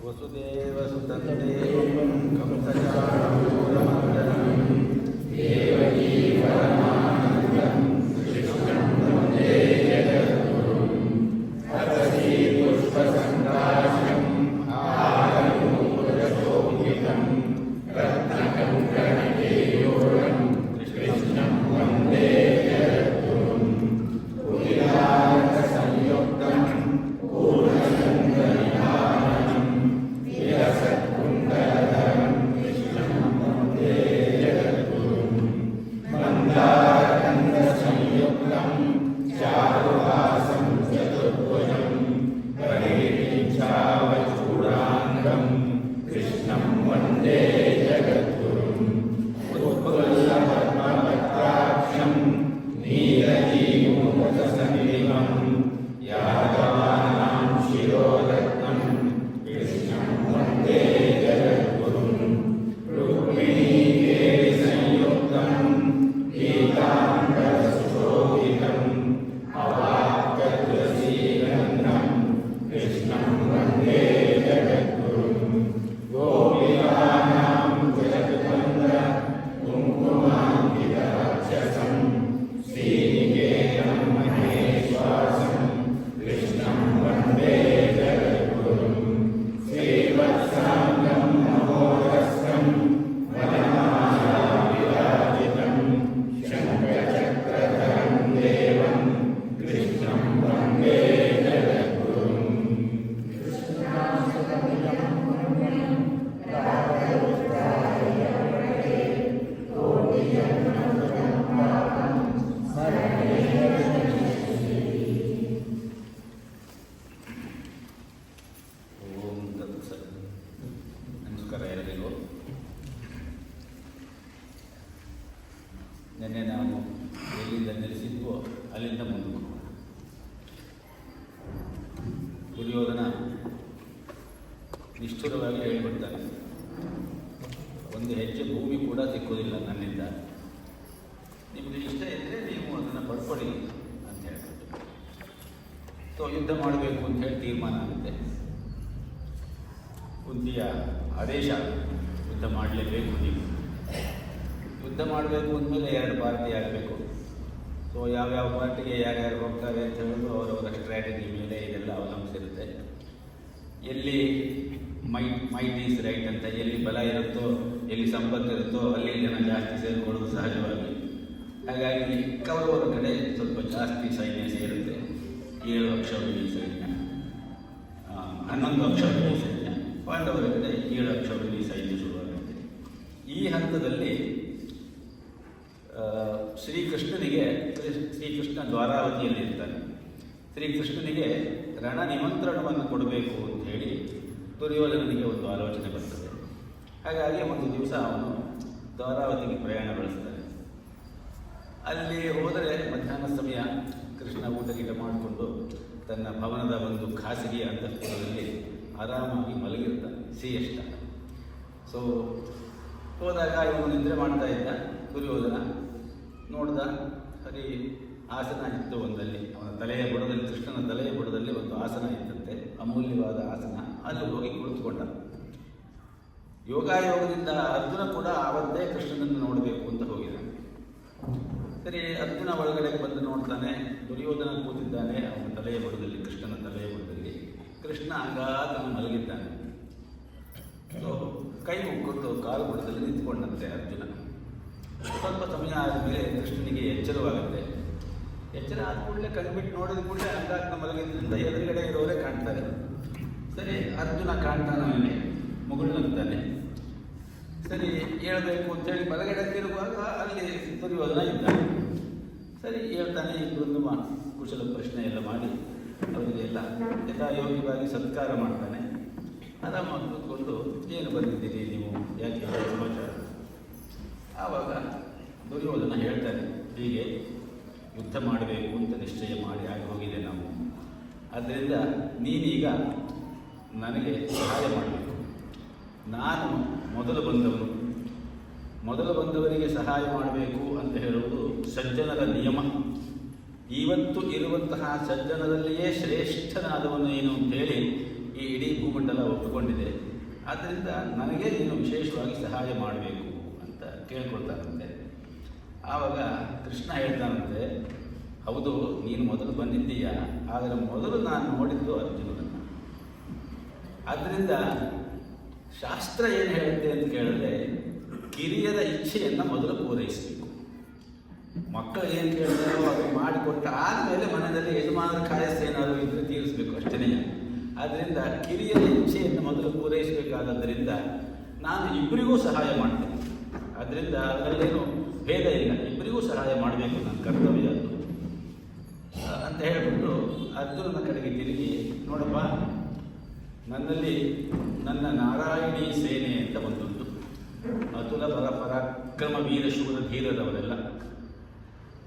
ವಸುದೇವಸುತಂ ದೇವಂ ಕಂಸಚಾಣೂರಮರ್ದನಂ ದೇವಕೀ ಪರಮಾನಂದಂ ಕೃಷ್ಣಂ ವಂದೇ ಜಗದ್ಗುರುಂ ಹರಸಿ ಪುಷ್ಪಸಂಕಾಶಂ ಆಲಂಕೃತಶೋಭಿತಂ ರತ್ನಕಂಕಣಕೇಯೂರಂ ಕೃಷ್ಣಂ ವಂದೇ ಜಗದ್ಗುರುಂ ಸಂಯುಕ್ತಂ ಪೂರ್ಣಚಂದ್ರನಿಧಾನಂ ವಿರಸತ್ಕುಂಡಲಧರಂ ಕೃಷ್ಣಂ ವಂದೇ ಜಗದ್ಗುರುಂ ಮಂದಾರಕಂದ ಸಂಯುಕ್ತಂ ಚಾರುಹಾಸಂ ಚತುರ್ಭುಜಂ ಪರಿವಿಚ್ಛಾವಚೂಡಾಂಗಂ ಕೃಷ್ಣಂ ವಂದೇ ಜಗದ್ಗುರುಂ ಉತ್ಪುಲ್ಲಪದ್ಮಪತ್ರಾಕ್ಷಂ ನೀರಜೀಮೂತಸನ್ನಿಭಂ ಯಾದವಾನಾಂ ಶಿರೋರತ್ನಂ ಕೃಷ್ಣಂ ವಂದೇ ಜಗದ್ಗುರುಂ ರುಕ್ಮಿಣೀಕೇಲಿ ಸಂಯುಕ್ತಂ ಪೀತಾಂಬರಸುಶೋಭಿತಂ ಅವಾಪ್ತತುಲಸೀಗಂಧಂ ಕೃಷ್ಣಂ ವಂದೇ ಜಗದ್ಗುರುಂ ಗೋಪಿಕಾನಾಂ ಜಗದ್ವಂದ್ರ ಕುಂಕುಮಾಂಕಿತವಕ್ಷಸಂ ಶ್ರೀನಿಕೇತಂ ಮಹೇಶ್ವಾಸಂ ಕೃಷ್ಣಂ ವಂದೇ ಜಗದ್ಗುರುಂ ಶ್ರೀವತ್ಸಾಂಗಂ ಮಹೋರಸ್ಕಂ ವನಮಾಲಾ ವಿರಾಜಿತಂ ಶಂಖಚಕ್ರಧರಂ ದೇವಂ ಕೃಷ್ಣಂ ವಂದೇ ಜಗದ್ಗುರುಂ ಓಂ ತತ್ಸತ್. ನಮಸ್ಕಾರ ಎಲ್ಲರಿಗೂ. ನಿನ್ನೆ ನಾವು ಎಲ್ಲಿಂದ ನಿಲ್ಲಿಸಿದ್ವೋ ಅಲ್ಲಿಂದ ಮುಂದೆ ದುರ್ಯೋಧನ ನಿಷ್ಠುರವಾಗಿ ಹೇಳಿಬಿಡ್ತಾನೆ, ಒಂದು ಹೆಜ್ಜೆ ಭೂಮಿ ಕೂಡ ಸಿಕ್ಕೋದಿಲ್ಲ ನನ್ನಿಂದ, ನಿಮಗೆ ಇಷ್ಟ ಇದ್ದರೆ ನೀವು ಅದನ್ನು ಪಡ್ಕೊಳ್ಳಿ ಅಂತ ಹೇಳ್ಬಿಟ್ಟು ಸೊ ಯುದ್ಧ ಮಾಡಬೇಕು ಅಂತ ಹೇಳಿ ತೀರ್ಮಾನ ಆಗುತ್ತೆ. ಕುಂತಿಯ ಆದೇಶ, ಯುದ್ಧ ಮಾಡಲೇಬೇಕು ನೀವು. ಯುದ್ಧ ಮಾಡಬೇಕು ಅಂದಮೇಲೆ ಎರಡು ಪಾರ್ಟಿ ಆಗಬೇಕು. ಸೊ ಯಾವ್ಯಾವ ಪಾರ್ಟಿಗೆ ಯಾರ್ಯಾರು ಹೋಗ್ತಾರೆ ಅಂತ ಹೇಳೋದು ಅವರವರ ಸ್ಟ್ರಾಟಜಿ ಮೇಲೆ ಇದೆಲ್ಲ ಅವಲಂಬಿಸಿರುತ್ತೆ. ಎಲ್ಲಿ ಮೈಟ್ ಈಸ್ ರೈಟ್ ಅಂತ, ಎಲ್ಲಿ ಬಲ ಇರುತ್ತೋ, ಎಲ್ಲಿ ಸಂಪತ್ತು ಇರುತ್ತೋ ಅಲ್ಲಿ ಜನ ಜಾಸ್ತಿ ಸೇರಿಕೊಳ್ಳೋದು ಸಹಜವಾಗಿ. ಹಾಗಾಗಿ ಕೌರವರ ಕಡೆ ಸ್ವಲ್ಪ ಜಾಸ್ತಿ ಸೈನ್ಯ ಸೇರುತ್ತೆ. 7 ಅಕ್ಷೌಹಿಣಿ ಸೈನ್ಯ, 11 ಅಕ್ಷೌಹಿಣಿ ಸೈನ್ಯ. ಪಾಂಡವರ ಕಡೆ 7 ಅಕ್ಷೌಹಿಣಿ ಸೈನ್ಯ ಶುರುವಾಗುತ್ತೆ. ಈ ಹಂತದಲ್ಲಿ ಶ್ರೀಕೃಷ್ಣ ದ್ವಾರಾವತಿಯಲ್ಲಿ ಇರ್ತಾನೆ. ಶ್ರೀಕೃಷ್ಣನಿಗೆ ರಣ ನಿಮಂತ್ರಣವನ್ನು ಕೊಡಬೇಕು ಅಂತ ಹೇಳಿ ದುರ್ಯೋಧನನಿಗೆ ಒಂದು ಆಲೋಚನೆ ಬರ್ತದೆ. ಹಾಗಾಗಿ ಒಂದು ದಿವಸ ಅವನು ದ್ವಾರಾವತಿಗೆ ಪ್ರಯಾಣ ಬೆಳೆಸ್ತಾನೆ. ಅಲ್ಲಿ ಹೋದರೆ ಮಧ್ಯಾಹ್ನ ಸಮಯ ಕೃಷ್ಣ ಊಟ ಗೀಟ ಮಾಡಿಕೊಂಡು ತನ್ನ ಭವನದ ಒಂದು ಖಾಸಗಿ ಅಂತಃಪುರದಲ್ಲಿ ಆರಾಮಾಗಿ ಮಲಗಿರ್ತಾನೆ, ಸಿಯಷ್ಟ. ಸೊ ಹೋದಾಗ ಇವನು ನಿದ್ರೆ ಮಾಡ್ತಾ ಇದ್ದ. ದುರ್ಯೋಧನ ನೋಡ್ದ, ಸರಿ ಆಸನ ಇತ್ತು ಒಂದಲ್ಲಿ, ಅವನ ತಲೆಯ ಬುಡದಲ್ಲಿ, ಕೃಷ್ಣನ ತಲೆಯ ಬುಡದಲ್ಲಿ ಒಂದು ಆಸನ ಇತ್ತಂತೆ, ಅಮೂಲ್ಯವಾದ ಆಸನ. ಅಲ್ಲಿ ಹೋಗಿ ಕುಳಿತುಕೊಂಡ. ಯೋಗಾಯೋಗದಿಂದ ಅರ್ಜುನ ಕೂಡ ಆವತ್ತೇ ಕೃಷ್ಣನನ್ನು ನೋಡಬೇಕು ಅಂತ ಹೋಗಿದ್ದಾನೆ. ಸರಿ, ಅರ್ಜುನ ಒಳಗಡೆ ಬಂದು ನೋಡ್ತಾನೆ, ದುರ್ಯೋಧನ ಕೂತಿದ್ದಾನೆ ಅವನ ತಲೆಯ ಬುಡದಲ್ಲಿ, ಕೃಷ್ಣನ ತಲೆಯ ಬುಡದಲ್ಲಿ. ಕೃಷ್ಣ ಆಗಾಗ ಮಲಗಿದ್ದಾನೆ. ಸೊ ಕೈ ಮುಕ್ಕೊಂಡು ಕಾಲು ಬುಡದಲ್ಲಿ ನಿಂತ್ಕೊಂಡಂತೆ ಅರ್ಜುನ. ಸ್ವಲ್ಪ ಸಮಯ ಆದಮೇಲೆ ಕೃಷ್ಣನಿಗೆ ಎಚ್ಚರವಾಗುತ್ತೆ. ಎಚ್ಚರ ಆದ ಕೂಡಲೇ ಕಣ್ಬಿಟ್ಟು ನೋಡಿದ ಕೂಡಲೇ ಅಂಗಾತ್ನ ಮಲಗಿದ್ರಿಂದ ಎದುರುಗಡೆ ಇರೋರೇ ಕಾಣ್ತಾರೆ. ಸರಿ, ಅರ್ಜುನ ಕಾಣ್ತಾನೆ, ಅವನಿಗೆ ಮುಗುಳ್ನಂತಾನೆ. ಸರಿ, ಹೇಳ್ಬೇಕು ಅಂತೇಳಿ ಬಲಗಡೆ ತಿರುಗುವಾಗ ಅಲ್ಲಿ ದುರ್ಯೋಧನ ಇದ್ದಾನೆ. ಸರಿ, ಹೇಳ್ತಾನೆ. ಇಬ್ಬರನ್ನು ಕುಶಲ ಪ್ರಶ್ನೆ ಎಲ್ಲ ಮಾಡಿ ಅವರಿಗೆಲ್ಲ ಯಥಾಯೋಗ್ಯವಾಗಿ ಸತ್ಕಾರ ಮಾಡ್ತಾನೆ. ಆರಾಮಾಗಿ ಕೂತ್ಕೊಂಡು, ಏನು ಬಂದಿದ್ದೀರಿ ನೀವು, ಯಾಕೆ ಸಮಾಚಾರ? ಆವಾಗ ದುರ್ಯೋಧನ ಹೇಳ್ತಾನೆ, ಹೀಗೆ ಯುದ್ಧ ಮಾಡಬೇಕು ಅಂತ ನಿಶ್ಚಯ ಮಾಡಿ ಆಗಿ ಹೋಗಿದೆ ನಾವು. ಆದ್ದರಿಂದ ನೀನೀಗ ನನಗೆ ಸಹಾಯ ಮಾಡಬೇಕು. ನಾನು ಮೊದಲು ಬಂದವರಿಗೆ ಸಹಾಯ ಮಾಡಬೇಕು ಅಂತ ಹೇಳುವುದು ಸಜ್ಜನರ ನಿಯಮ. ಇವತ್ತು ಇರುವಂತಹ ಸಜ್ಜನರಲ್ಲಿಯೇ ಶ್ರೇಷ್ಠನಾದವನು ಏನು ಅಂತೇಳಿ ಈ ಇಡೀ ಭೂಮಂಡಲ ಒಪ್ಪಿಕೊಂಡಿದೆ. ಆದ್ದರಿಂದ ನನಗೆ ನೀನು ವಿಶೇಷವಾಗಿ ಸಹಾಯ ಮಾಡಬೇಕು ಅಂತ ಕೇಳ್ಕೊಳ್ತಾನಂತೆ. ಆವಾಗ ಕೃಷ್ಣ ಹೇಳ್ತಾನಂತೆ, ಹೌದು ನೀನು ಮೊದಲು ಬಂದಿದ್ದೀಯಾ, ಆದರೆ ಮೊದಲು ನಾನು ನೋಡಿದ್ದು ಅರ್ಜುನನನ್ನು. ಆದ್ದರಿಂದ ಶಾಸ್ತ್ರ ಏನು ಹೇಳುತ್ತೆ ಅಂತ ಕೇಳಿದ್ರೆ, ಕಿರಿಯರ ಇಚ್ಛೆಯನ್ನು ಮೊದಲು ಪೂರೈಸಬೇಕು. ಮಕ್ಕಳು ಏನು ಕೇಳ್ತಾರೋ ಅದು ಮಾಡಿಕೊಟ್ಟ ಆದಮೇಲೆ ಮನೆಯಲ್ಲಿ ಯಜಮಾನರ ಕಾಯಸ್ಸೇನಾದರೂ ಇದ್ರೆ ತೀರಿಸಬೇಕು, ಅಷ್ಟೇ. ಆದ್ದರಿಂದ ಕಿರಿಯರ ಇಚ್ಛೆಯನ್ನು ಮೊದಲು ಪೂರೈಸಬೇಕಾದ್ದರಿಂದ ನಾನು ಇಬ್ಬರಿಗೂ ಸಹಾಯ ಮಾಡ್ತೇನೆ. ಆದ್ದರಿಂದ ಅದರಲ್ಲೇನು ಭೇದ ಇಲ್ಲ, ಇಬ್ಬರಿಗೂ ಸಹಾಯ ಮಾಡಬೇಕು, ನನ್ನ ಕರ್ತವ್ಯ ಅದು ಅಂತ ಹೇಳಿಬಿಟ್ಟು ಅರ್ಜುನನ ಕಡೆಗೆ ತಿರುಗಿ, ನೋಡಪ್ಪ, ನನ್ನಲ್ಲಿ ನನ್ನ ನಾರಾಯಣಿ ಸೇನೆ ಅಂತ ಒಂದುಂಟು. ಅತುಲ ಪರಾಕ್ರಮ ವೀರಶೂರ ಧೀರರವರೆಲ್ಲ.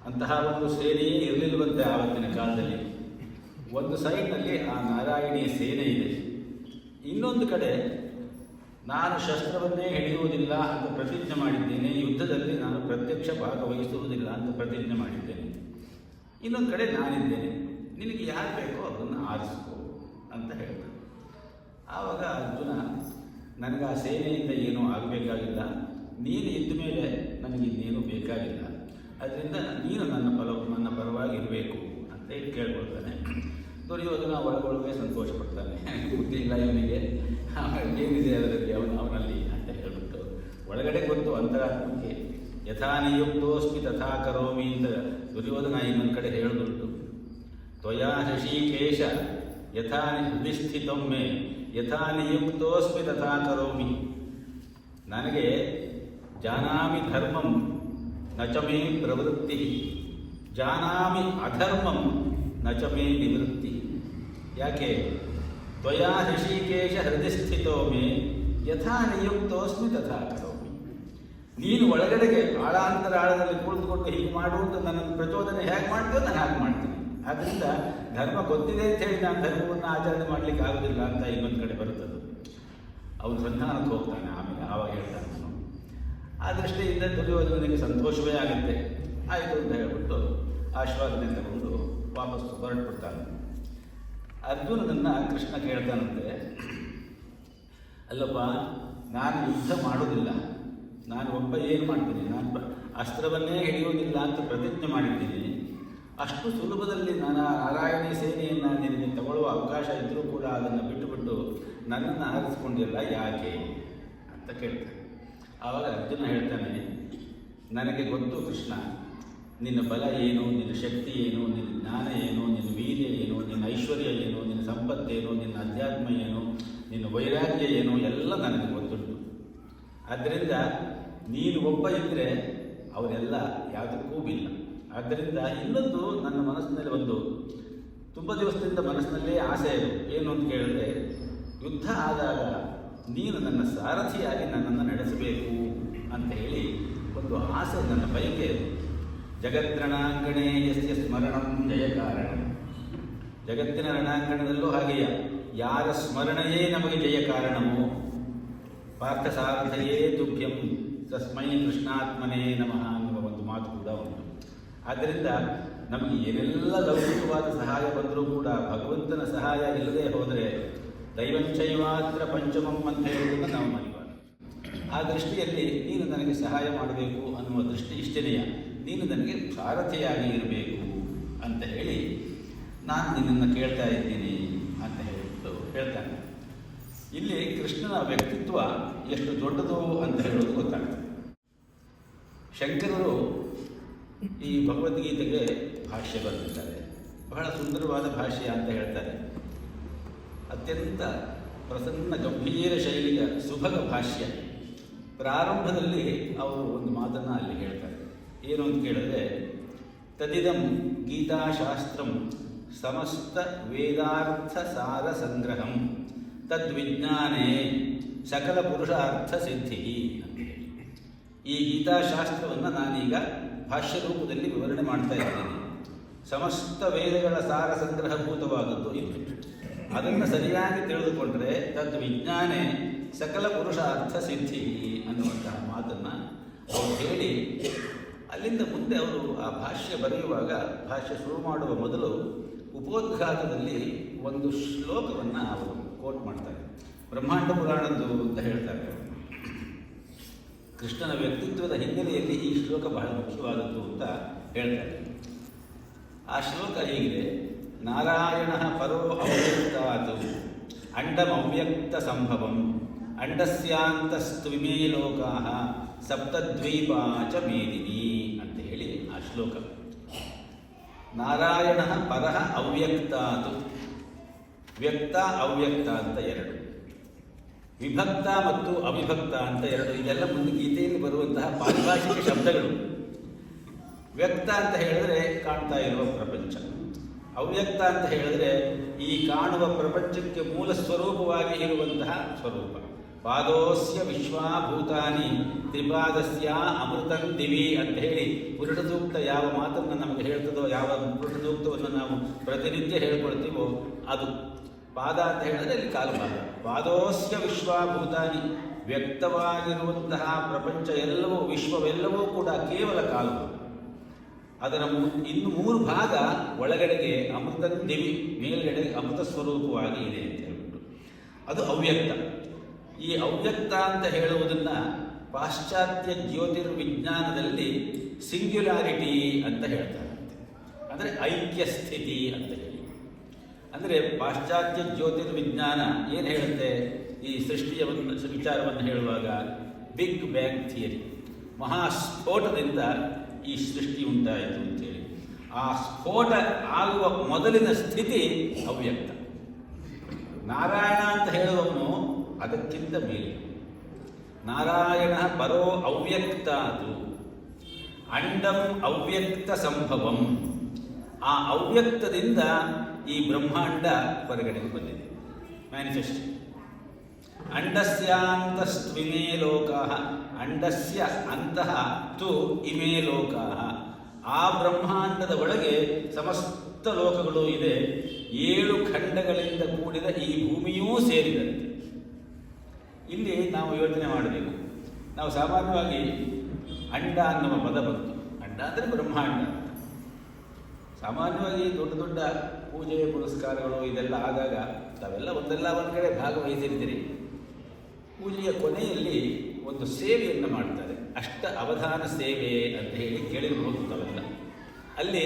ಅಂತಹ ಒಂದು ಸೇನೆಯೇ ಇರಲಿಲ್ಲವಂತೆ ಆವತ್ತಿನ ಕಾಲದಲ್ಲಿ. ಒಂದು ಸೈಡ್ನಲ್ಲಿ ಆ ನಾರಾಯಣಿಯ ಸೇನೆ ಇದೆ, ಇನ್ನೊಂದು ಕಡೆ ನಾನು ಶಸ್ತ್ರವನ್ನೇ ಹಿಡಿಯುವುದಿಲ್ಲ ಅಂತ ಪ್ರತಿಜ್ಞೆ ಮಾಡಿದ್ದೇನೆ, ಯುದ್ಧದಲ್ಲಿ ನಾನು ಪ್ರತ್ಯಕ್ಷ ಭಾಗವಹಿಸುವುದಿಲ್ಲ ಅಂತ ಪ್ರತಿಜ್ಞೆ ಮಾಡಿದ್ದೇನೆ. ಇನ್ನೊಂದು ಕಡೆ ನಾನಿದ್ದೇನೆ, ನಿನಗೆ ಯಾರು ಬೇಕೋ ಅದನ್ನು ಆರಿಸ್ಕೋ ಅಂತ ಹೇಳ್ತಾನೆ. ಆವಾಗ ಅರ್ಜುನ, ನನಗೆ ಆ ಸೇನೆಯಿಂದ ಏನೂ ಆಗಬೇಕಾಗಿಲ್ಲ, ನೀನು ಇದ್ದ ಮೇಲೆ ನನಗಿನ್ನೇನೂ ಬೇಕಾಗಿಲ್ಲ, ಅದರಿಂದ ನೀನು ನನ್ನ ಪರವಾಗಿ ಇರಬೇಕು ಅಂತ ಹೇಳಿ ಕೇಳ್ಕೊಳ್ತಾನೆ. ದುರ್ಯೋಧನ ಒಳಗೊಳಗೆ ಸಂತೋಷ ಪಡ್ತಾನೆ, ಬುದ್ಧಿ ಇಲ್ಲ ಇವನಿಗೆ, ಏನಿದೆ ಅದರಲ್ಲಿ ಅವನಲ್ಲಿ ಅಂತ ಹೇಳ್ಬಿಟ್ಟು. ಒಳಗಡೆ ಗೊತ್ತು ಅಂತರಾತ್ಮಕ್ಕೆ, ಯಥಾ ನಿಯುಕ್ತೋಸ್ಮಿ ತಥಾ ಕರೋಮಿ ಅಂತ ದುರ್ಯೋಧನ ಇನ್ನೊಂದು ಕಡೆ ಹೇಳುದುಂಟು. ತ್ವಯಾ ಹೃಷೀಕೇಶ ಯಥಾ ಹೃದಿಸ್ಥಿತೊಮ್ಮೆ ಯಥಾ ನಿಯುಕ್ತೋಸ್ಮಿ ತಥಾ ಕರೋಮಿ. ನನಗೆ ಜಾನಾಮಿ ಧರ್ಮಂ ನಚಮೇ ಪ್ರವೃತ್ತಿ, ಜಾನಾಮಿ ಅಧರ್ಮಂ ನಚಮೇ ನಿವೃತ್ತಿ. ಯಾಕೆ? ತ್ವಯಾ ಹೃಷೀಕೇಶ ಹೃದಯಸ್ಥಿತೋ ಮೇ ಯಥಾ ನಿಯುಕ್ತೋಸ್ಮಿ ತಥಾ ಕರೋಮಿ. ನೀನು ಒಳಗಡೆಗೆ ಆಳಾಂತರಾಳದಲ್ಲಿ ಕುಳಿತುಕೊಂಡು ಹೀಗೆ ಮಾಡುವಂಥ ನನ್ನನ್ನು ಪ್ರಚೋದನೆ ಹೇಗೆ ಮಾಡ್ತೀವೋ ನಾನು ಹಾಗೆ ಮಾಡ್ತೀನಿ. ಆದ್ದರಿಂದ ಧರ್ಮ ಗೊತ್ತಿದೆ ಅಂತ ಹೇಳಿ ನಾನು ಧರ್ಮವನ್ನು ಆಚರಣೆ ಮಾಡಲಿಕ್ಕೆ ಆಗೋದಿಲ್ಲ ಅಂತ ಇನ್ನೊಂದು ಕಡೆ ಬರುತ್ತದೆ. ಅವನು ಸಂಧಾನಕ್ಕೆ ಹೋಗ್ತಾನೆ. ಆವಾಗ ಹೇಳ್ತಾನೆ, ಆ ದೃಷ್ಟಿಯಿಂದ ದುರ್ಯೋಧನನಿಗೆ ಸಂತೋಷವೇ ಆಗುತ್ತೆ. ಆಯಿತು ಅಂತ ಹೇಳ್ಬಿಟ್ಟು ಆಶ್ವಾಸನೆ ತಗೊಂಡು ವಾಪಸ್ಸು ಹೊರಟುಬಿಡ್ತಾನೆ. ಅರ್ಜುನನನ್ನು ಕೃಷ್ಣ ಕೇಳ್ತಾನಂತೆ, ಅಲ್ಲಪ್ಪ, ನಾನು ಯುದ್ಧ ಮಾಡೋದಿಲ್ಲ, ನಾನು ಒಬ್ಬ ಏನು ಮಾಡ್ತೀನಿ, ನಾನು ಅಸ್ತ್ರವನ್ನೇ ಹಿಡಿಯೋದಿಲ್ಲ ಅಂತ ಪ್ರತಿಜ್ಞೆ ಮಾಡಿದ್ದೀನಿ. ಅಷ್ಟು ಸುಲಭದಲ್ಲಿ ನಾನು ನಾರಾಯಣಿ ಸೇನೆಯನ್ನು ನಿನಗೆ ತಗೊಳ್ಳುವ ಅವಕಾಶ ಇದ್ದರೂ ಕೂಡ ಅದನ್ನು ಬಿಟ್ಟುಬಿಟ್ಟು ನನ್ನನ್ನು ಆರಿಸ್ಕೊಂಡಿಲ್ಲ ಯಾಕೆ ಅಂತ ಕೇಳ್ತಾನೆ. ಆವಾಗ ಅರ್ಜುನ ಹೇಳ್ತಾನೆ, ನನಗೆ ಗೊತ್ತು ಕೃಷ್ಣ, ನಿನ್ನ ಬಲ ಏನು, ನಿನ್ನ ಶಕ್ತಿ ಏನು, ನಿನ್ನ ಜ್ಞಾನ ಏನು, ನಿನ್ನ ವೀರ್ಯ ಏನು, ನಿನ್ನ ಐಶ್ವರ್ಯ ಏನು, ನಿನ್ನ ಸಂಪತ್ತೇನು, ನಿನ್ನ ಅಧ್ಯಾತ್ಮ ಏನು, ನಿನ್ನ ವೈರಾಗ್ಯ ಏನು, ಎಲ್ಲ ನನಗೆ ಗೊತ್ತುಂಟು. ಆದ್ದರಿಂದ ನೀನು ಒಬ್ಬ ಇದ್ದರೆ ಅವರೆಲ್ಲ ಯಾವುದಕ್ಕೂ ಬಿಲ್ಲ. ಆದ್ದರಿಂದ ಇನ್ನೊಂದು ನನ್ನ ಮನಸ್ಸಿನಲ್ಲಿ ಒಂದು ತುಂಬ ದಿವಸದಿಂದ ಮನಸ್ಸಿನಲ್ಲೇ ಆಸೆ ಇದು. ಏನು ಅಂತ ಕೇಳಿದ್ರೆ, ಯುದ್ಧ ಆದಾಗ ನೀನು ನನ್ನ ಸಾರಥಿಯಾಗಿ ನನ್ನನ್ನು ನಡೆಸಬೇಕು ಅಂತ ಹೇಳಿ ಒಂದು ಆಸೆ, ನನ್ನ ಬಯಕೆ ಇದು. ಜಗದ್ರಣಾಂಗಣೇ ಯಸ್ಯ ಸ್ಮರಣಂ ಜಯ ಕಾರಣ. ಜಗತ್ತಿನ ರಣಾಂಗಣದಲ್ಲೂ ಹಾಗೆಯೇ ಯಾರ ಸ್ಮರಣೆಯೇ ನಮಗೆ ಜಯ ಕಾರಣವೋ, ಪಾರ್ಥ ಸಾರಥಯೇ ತುಭ್ಯಂ ತಸ್ಮೈ ಕೃಷ್ಣಾತ್ಮನೇ ನಮಃ ಅನ್ನುವ ಒಂದು ಮಾತು ಕೂಡ ಉಂಟು. ಆದ್ದರಿಂದ ನಮಗೆ ಏನೆಲ್ಲ ಲೌಕಿಕವಾದ ಸಹಾಯ ಬಂದರೂ ಕೂಡ ಭಗವಂತನ ಸಹಾಯ ಇಲ್ಲದೆ ಹೋದರೆ ದೈವಂಚೈವಾತ್ರ ಪಂಚಮಂ ಅಂತ ಹೇಳುವುದನ್ನು ನಾವು ಮರಿಬಾರದು. ಆ ದೃಷ್ಟಿಯಲ್ಲಿ ನೀನು ನನಗೆ ಸಹಾಯ ಮಾಡಬೇಕು ಅನ್ನುವ ದೃಷ್ಟಿ ಇಷ್ಟೇನೆಯ, ನೀನು ನನಗೆ ಸಾರಥಿಯಾಗಿ ಇರಬೇಕು ಅಂತ ಹೇಳಿ ನಾನು ನಿನ್ನನ್ನು ಕೇಳ್ತಾ ಇದ್ದೀನಿ ಅಂತ ಹೇಳಿಬಿಟ್ಟು ಹೇಳ್ತಾನೆ. ಇಲ್ಲಿ ಕೃಷ್ಣನ ವ್ಯಕ್ತಿತ್ವ ಎಷ್ಟು ದೊಡ್ಡದು ಅಂತ ಹೇಳೋದು ಗೊತ್ತಾಗ್ತದೆ. ಶಂಕರರು ಈ ಭಗವದ್ಗೀತೆಗೆ ಭಾಷ್ಯ ಬರೆದಿದ್ದಾರೆ. ಬಹಳ ಸುಂದರವಾದ ಭಾಷ್ಯ ಅಂತ ಹೇಳ್ತಾರೆ. ಅತ್ಯಂತ ಪ್ರಸನ್ನ ಗಂಭೀರ ಶೈಲಿಯ ಸುಭಗ ಭಾಷ್ಯ. ಪ್ರಾರಂಭದಲ್ಲಿ ಅವರು ಒಂದು ಮಾತನ್ನು ಅಲ್ಲಿ ಹೇಳ್ತಾರೆ. ಏನು ಅಂತ ಕೇಳಿದ್ರೆ, ತದಿದಂ ಗೀತಾಶಾಸ್ತ್ರಂ ಸಮಸ್ತ ವೇದಾರ್ಥ ಸಾರ ಸಂಗ್ರಹಂ ತದ್ವಿಜ್ಞಾನೇ ಸಕಲ ಪುರುಷಾರ್ಥ ಸಿದ್ಧಿ. ಈ ಗೀತಾಶಾಸ್ತ್ರವನ್ನು ನಾನೀಗ ಭಾಷ್ಯ ರೂಪದಲ್ಲಿ ವಿವರಣೆ ಮಾಡ್ತಾ ಇದ್ದೀನಿ. ಸಮಸ್ತ ವೇದಗಳ ಸಾರ ಸಂಗ್ರಹಭೂತವಾದದ್ದು ಇದು. ಅದನ್ನು ಸರಿಯಾಗಿ ತಿಳಿದುಕೊಂಡ್ರೆ ತದ್ವಿಜ್ಞಾನೇ ಸಕಲ ಪುರುಷಾರ್ಥ ಸಿದ್ಧಿ ಅನ್ನುವಂತಹ ಮಾತನ್ನು ಅವರು ಹೇಳಿ, ಅಲ್ಲಿಂದ ಮುಂದೆ ಅವರು ಆ ಭಾಷ್ಯ ಬರೆಯುವಾಗ, ಭಾಷ್ಯ ಶುರು ಮಾಡುವ ಮೊದಲು ಉಪೋದ್ಘಾತದಲ್ಲಿ ಒಂದು ಶ್ಲೋಕವನ್ನು ಅವರು ಕೋಟ್ ಮಾಡ್ತಾರೆ. ಬ್ರಹ್ಮಾಂಡ ಪುರಾಣದ್ದು ಅಂತ ಹೇಳ್ತಾರೆ. ಕೃಷ್ಣನ ವ್ಯಕ್ತಿತ್ವದ ಹಿನ್ನೆಲೆಯಲ್ಲಿ ಈ ಶ್ಲೋಕ ಬಹಳ ಮುಖ್ಯವಾದದ್ದು ಅಂತ ಹೇಳ್ತಾರೆ. ಆ ಶ್ಲೋಕ ಹೀಗಿದೆ: ನಾರಾಯಣ ಪರೋ ಅವ್ಯಕ್ತಾತ್ ಅಂಡಮವ್ಯಕ್ತ ಸಂಭವಂ ಅಂಡಸ್ಯಾಂತಸ್ತ್ವಿಮೇ ಲೋಕಾಃ ಸಪ್ತದ್ವೀಪಾ ಚ ಮೇದಿನಿ ಅಂತ ಹೇಳಿ ಆ ಶ್ಲೋಕ. ನಾರಾಯಣ ಪರಃ ಅವ್ಯಕ್ತಾತ್, ವ್ಯಕ್ತ ಅವ್ಯಕ್ತ ಅಂತ ಎರಡು, ವಿಭಕ್ತ ಮತ್ತು ಅವಿಭಕ್ತ ಅಂತ ಎರಡು. ಇದೆಲ್ಲ ಮುಂದೆ ಗೀತೆಯಲ್ಲಿ ಬರುವಂತಹ ಪಾರಿಭಾಷಿಕ ಶಬ್ದಗಳು. ವ್ಯಕ್ತ ಅಂತ ಹೇಳಿದ್ರೆ ಕಾಣ್ತಾ ಇರುವ ಪ್ರಪಂಚ, ಅವ್ಯಕ್ತ ಅಂತ ಹೇಳಿದ್ರೆ ಈ ಕಾಣುವ ಪ್ರಪಂಚಕ್ಕೆ ಮೂಲ ಸ್ವರೂಪವಾಗಿ ಇರುವಂತಹ ಸ್ವರೂಪ. ಪಾದೋಸ್ಯ ವಿಶ್ವಾಭೂತಾನಿ ತ್ರಿಪಾದಸ್ಯ ಅಮೃತಂ ದಿವಿ ಅಂತ ಹೇಳಿ ಪುರುಷ ಸೂಕ್ತ ಯಾವ ಮಾತನ್ನು ನಮಗೆ ಹೇಳ್ತದೋ, ಯಾವ ಪುರುಷ ಸೂಕ್ತವನ್ನು ನಾವು ಪ್ರತಿನಿತ್ಯ ಹೇಳ್ಕೊಳ್ತೀವೋ ಅದು ಪಾದ ಅಂತ ಹೇಳಿದ್ರೆ ಅಲ್ಲಿ ಕಾಲುಪಾದ. ಪಾದೋಸ್ಯ ವಿಶ್ವಾಭೂತಾನಿ, ವ್ಯಕ್ತವಾಗಿರುವಂತಹ ಪ್ರಪಂಚ ಎಲ್ಲವೂ ವಿಶ್ವವೆಲ್ಲವೂ ಕೂಡ ಕೇವಲ ಕಾಲು. ಅದರ ಇನ್ನು 3 ಭಾಗ ಒಳಗಡೆಗೆ ಅಮೃತ ದಿವಿ, ಮೇಲ್ಗಡೆ ಅಮೃತ ಸ್ವರೂಪವಾಗಿ ಇದೆ ಅಂತ ಹೇಳ್ಬಿಟ್ಟು ಅದು ಅವ್ಯಕ್ತ. ಈ ಅವ್ಯಕ್ತ ಅಂತ ಹೇಳುವುದನ್ನು ಪಾಶ್ಚಾತ್ಯ ಜ್ಯೋತಿರ್ವಿಜ್ಞಾನದಲ್ಲಿ ಸಿಂಗ್ಯುಲಾರಿಟಿ ಅಂತ ಹೇಳ್ತಾರೆ. ಅಂದರೆ ಐಕ್ಯ ಸ್ಥಿತಿ ಅಂತ ಹೇಳಿ. ಅಂದರೆ ಪಾಶ್ಚಾತ್ಯ ಜ್ಯೋತಿರ್ವಿಜ್ಞಾನ ಏನು ಹೇಳುತ್ತೆ? ಈ ಸೃಷ್ಟಿಯ ವಿಚಾರವನ್ನು ಹೇಳುವಾಗ ಬಿಗ್ ಬ್ಯಾಂಗ್ ಥಿಯರಿ, ಮಹಾಸ್ಫೋಟದಿಂದ ಈ ಸೃಷ್ಟಿ ಉಂಟಾಯಿತು ಅಂತೇಳಿ. ಆ ಸ್ಫೋಟ ಆಗುವ ಮೊದಲಿನ ಸ್ಥಿತಿ ಅವ್ಯಕ್ತ. ನಾರಾಯಣ ಅಂತ ಹೇಳುವವನು ಅದಕ್ಕಿಂತ ಮೇಲೆ. ನಾರಾಯಣ ಪರೋ ಅವ್ಯಕ್ತಾತು ಅಂಡಂ ಅವ್ಯಕ್ತ ಸಂಭವಂ. ಆ ಅವ್ಯಕ್ತದಿಂದ ಈ ಬ್ರಹ್ಮಾಂಡ ಹೊರಗಡೆಗೆ ಬಂದಿದೆ, ಮ್ಯಾನಿಫೆಸ್ಟ್. ಅಂಡಸ್ಯಾಂತಸ್ತ್ವಿಮೇ ಲೋಕಾಃ, ಅಂಡಸ್ಯ ಅಂತಃ ತು ಇಮೇ ಲೋಕಾಃ. ಆ ಬ್ರಹ್ಮಾಂಡದ ಒಳಗೆ ಸಮಸ್ತ ಲೋಕಗಳು ಇದೆ. 7 ಖಂಡಗಳಿಂದ ಕೂಡಿದ ಈ ಭೂಮಿಯೂ ಸೇರಿದಂತೆ. ಇಲ್ಲಿ ನಾವು ಯೋಚನೆ ಮಾಡಬೇಕು. ನಾವು ಸಾಮಾನ್ಯವಾಗಿ ಅಂಡ ಅನ್ನುವ ಪದ ಬಂತು. ಅಂಡ ಅಂದರೆ ಬ್ರಹ್ಮಾಂಡ. ಸಾಮಾನ್ಯವಾಗಿ ದೊಡ್ಡ ದೊಡ್ಡ ಪೂಜೆ ಪುರಸ್ಕಾರಗಳು ಇದೆಲ್ಲ ಆದಾಗ ತಾವೆಲ್ಲ ಒಂದೆಲ್ಲ ಒಂದು ಕಡೆ ಭಾಗವಹಿಸಿರ್ತೀರಿ. ಪೂಜೆಯ ಕೊನೆಯಲ್ಲಿ ಒಂದು ಸೇವೆಯನ್ನು ಮಾಡ್ತಾರೆ, ಅಷ್ಟ ಅವಧಾನ ಸೇವೆ ಅಂತ ಹೇಳಿ ಕೇಳಿರಬಹುದು ತಾವೆಲ್ಲ. ಅಲ್ಲಿ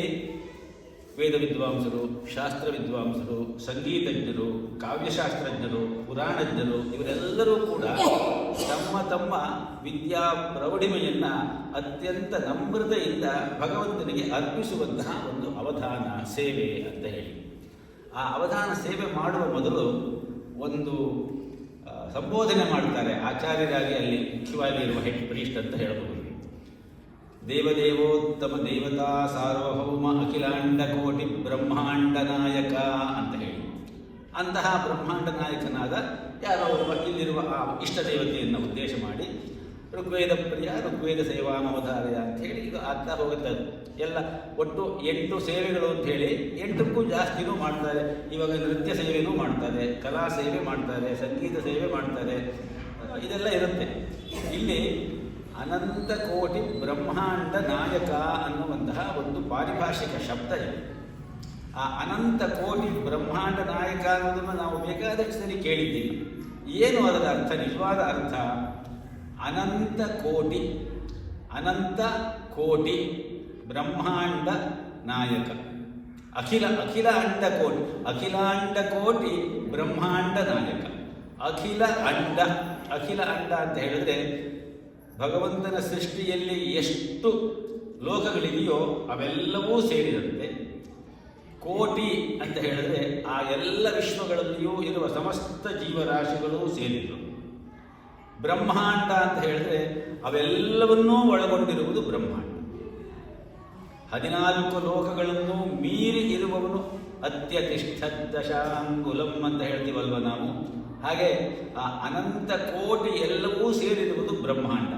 ವೇದ ವಿದ್ವಾಂಸರು, ಶಾಸ್ತ್ರ ವಿದ್ವಾಂಸರು, ಸಂಗೀತಜ್ಞರು, ಕಾವ್ಯಶಾಸ್ತ್ರಜ್ಞರು, ಪುರಾಣಜ್ಞರು ಇವರೆಲ್ಲರೂ ಕೂಡ ತಮ್ಮ ತಮ್ಮ ವಿದ್ಯಾ ಪ್ರೌಢಿಮೆಯನ್ನು ಅತ್ಯಂತ ನಮ್ರತೆಯಿಂದ ಭಗವಂತನಿಗೆ ಅರ್ಪಿಸುವಂತಹ ಒಂದು ಅವಧಾನ ಸೇವೆ ಅಂತ ಹೇಳಿ. ಆ ಅವಧಾನ ಸೇವೆ ಮಾಡುವ ಮೊದಲು ಒಂದು ಸಂಬೋಧನೆ ಮಾಡ್ತಾರೆ ಆಚಾರ್ಯರಾಗಿ. ಅಲ್ಲಿ ಮುಖ್ಯವಾಗಿ ಇರುವ ಹೆಡ್ ಪ್ರೀಸ್ಟ್ ಅಂತ ಹೇಳಬಹುದು. ದೇವದೇವೋತ್ತಮ ದೇವತಾ ಸಾರ್ವಭೌಮ ಅಖಿಲಾಂಡ ಕೋಟಿ ಬ್ರಹ್ಮಾಂಡ ನಾಯಕ ಅಂತ ಹೇಳಿ. ಅಂತಹ ಬ್ರಹ್ಮಾಂಡ ನಾಯಕನಾದ ಯಾರೋ ಒಬ್ಬ ಇಲ್ಲಿರುವ ಆ ಇಷ್ಟ ದೇವತೆಯನ್ನು ಉದ್ದೇಶ ಮಾಡಿ ಋಗ್ವೇದ ಪ್ರಿಯ ಋಗ್ವೇದ ಸೇವಾಮವಧಾರಯ ಅಂತ ಹೇಳಿ ಇದು ಆಗ್ತಾ ಹೋಗುತ್ತೆ. ಎಲ್ಲ ಒಟ್ಟು 8 ಸೇವೆಗಳು ಅಂತ ಹೇಳಿ 8ಕ್ಕೂ ಜಾಸ್ತಿನೂ ಮಾಡ್ತಾರೆ. ಇವಾಗ ನೃತ್ಯ ಸೇವೆನೂ ಮಾಡ್ತಾರೆ, ಕಲಾ ಸೇವೆ ಮಾಡ್ತಾರೆ, ಸಂಗೀತ ಸೇವೆ ಮಾಡ್ತಾರೆ, ಇದೆಲ್ಲ ಇರುತ್ತೆ. ಇಲ್ಲಿ ಅನಂತ ಕೋಟಿ ಬ್ರಹ್ಮಾಂಡ ನಾಯಕ ಅನ್ನುವಂತಹ ಒಂದು ಪಾರಿಭಾಷಿಕ ಶಬ್ದ ಇದೆ. ಆ ಅನಂತ ಕೋಟಿ ಬ್ರಹ್ಮಾಂಡ ನಾಯಕ ಅನ್ನೋದನ್ನು ನಾವು ಬೇಕಾದಷ್ಟು ಸರಿ ಕೇಳಿದ್ದೀವಿ. ಏನು ಅದರ ಅರ್ಥ? ನಿಜವಾದ ಅರ್ಥ ಅನಂತ ಕೋಟಿ, ಅನಂತ ಕೋಟಿ ಬ್ರಹ್ಮಾಂಡ ನಾಯಕ, ಅಖಿಲ ಅಖಿಲ ಅಂಡ ಕೋಟಿ, ಅಖಿಲಾಂಡ ಕೋಟಿ ಬ್ರಹ್ಮಾಂಡ ನಾಯಕ. ಅಖಿಲ ಅಂಡ, ಅಖಿಲ ಅಂಡ ಅಂತ ಹೇಳಿದ್ರೆ ಭಗವಂತನ ಸೃಷ್ಟಿಯಲ್ಲಿ ಎಷ್ಟು ಲೋಕಗಳಿದೆಯೋ ಅವೆಲ್ಲವೂ ಸೇರಿದಂತೆ. ಕೋಟಿ ಅಂತ ಹೇಳಿದ್ರೆ ಆ ಎಲ್ಲ ವಿಶ್ವಗಳಲ್ಲಿಯೂ ಇರುವ ಸಮಸ್ತ ಜೀವರಾಶಿಗಳೂ ಸೇರಿದರು. ಬ್ರಹ್ಮಾಂಡ ಅಂತ ಹೇಳಿದ್ರೆ ಅವೆಲ್ಲವನ್ನೂ ಒಳಗೊಂಡಿರುವುದು ಬ್ರಹ್ಮಾಂಡ. 14 ಲೋಕಗಳನ್ನು ಮೀರಿ ಇರುವವನು ಅತ್ಯತಿಷ್ಠ ದಶಾಂಗುಲಂ ಅಂತ ಹೇಳ್ತೀವಲ್ವ ನಾವು. ಹಾಗೆ ಆ ಅನಂತ ಕೋಟಿ ಎಲ್ಲವೂ ಸೇರಿರುವುದು ಬ್ರಹ್ಮಾಂಡ.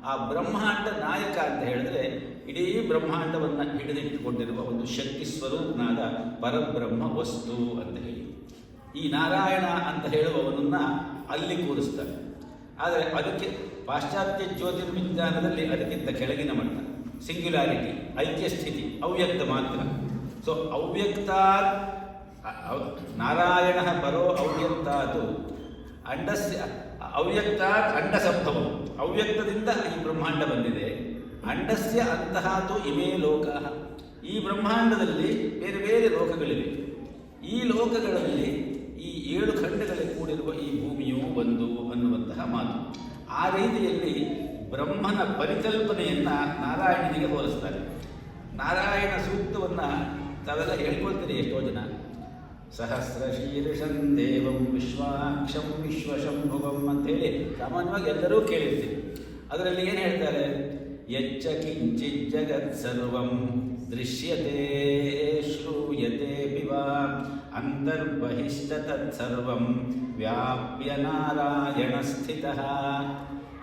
ಆ ಬ್ರಹ್ಮಾಂಡ ನಾಯಕ ಅಂತ ಹೇಳಿದ್ರೆ ಇಡೀ ಬ್ರಹ್ಮಾಂಡವನ್ನು ಹಿಡಿದಿಟ್ಟುಕೊಂಡಿರುವ ಒಂದು ಶಕ್ತಿ ಸ್ವರೂಪನಾದ ಪರಬ್ರಹ್ಮ ವಸ್ತು ಅಂತ ಹೇಳಿ. ಈ ನಾರಾಯಣ ಅಂತ ಹೇಳುವವನನ್ನು ಅಲ್ಲಿ ಕೂರಿಸ್ತಾರೆ. ಆದರೆ ಅದಕ್ಕೆ ಪಾಶ್ಚಾತ್ಯ ಜ್ಯೋತಿರ್ವಿಜ್ಞಾನದಲ್ಲಿ ಅದಕ್ಕಿಂತ ಕೆಳಗಿನ ಮಟ್ಟ, ಸಿಂಗ್ಯುಲಾರಿಟಿ, ಐಕ್ಯ ಸ್ಥಿತಿ, ಅವ್ಯಕ್ತ ಮಾತ್ರ. ಸೊ ಅವ್ಯಕ್ತ ನಾರಾಯಣ ಪರೋ ಅವ್ಯಕ್ತಾತು ಅಂಡಸ್ಯ ಅವ್ಯಕ್ತಾತ್ ಅಂಡಸಂಭವಂ. ಅವ್ಯಕ್ತದಿಂದ ಈ ಬ್ರಹ್ಮಾಂಡ ಬಂದಿದೆ. ಅಂಡಸ್ಯ ಅಂತಹಾತು ಇಮೇ ಲೋಕ. ಈ ಬ್ರಹ್ಮಾಂಡದಲ್ಲಿ ಬೇರೆ ಬೇರೆ ಲೋಕಗಳಿವೆ. ಈ ಲೋಕಗಳಲ್ಲಿ ಈ 7 ಖಂಡಗಳಲ್ಲಿ ಕೂಡಿರುವ ಈ ಭೂಮಿಯು ಒಂದು ಅನ್ನುವಂತಹ ಮಾತು. ಆ ರೀತಿಯಲ್ಲಿ ಬ್ರಹ್ಮನ ಪರಿಕಲ್ಪನೆಯನ್ನು ನಾರಾಯಣನಿಗೆ ಹೋಲಿಸ್ತಾರೆ. ನಾರಾಯಣ ಸೂಕ್ತವನ್ನು ತಾವೆಲ್ಲ ಹೇಳ್ಕೊಳ್ತೀರಿ ಎಷ್ಟೋ ಜನ. ಸಹಸ್ರ ಶೀರ್ಷಂ ದೇವಂ ವಿಶ್ವಾಕ್ಷಂ ವಿಶ್ವಶಂಭುವಂ ಅಂತೇಳಿ ಸಾಮಾನ್ಯವಾಗಿ ಎಲ್ಲರೂ ಕೇಳಿರ್ತೀವಿ. ಅದರಲ್ಲಿ ಏನು ಹೇಳ್ತಾರೆ? ಯಚ್ಚ ಕಿಂಚಿತ್ ಜಗತ್ ಸರ್ವಂ ದೃಶ್ಯತೆ ಶ್ರೂಯತೆ ಪಿವ ಅಂತರ್ಬಹಿಶ್ಚ ತತ್ಸರ್ವಂ ವ್ಯಾಪ್ಯ ನಾರಾಯಣ ಸ್ಥಿತಃ.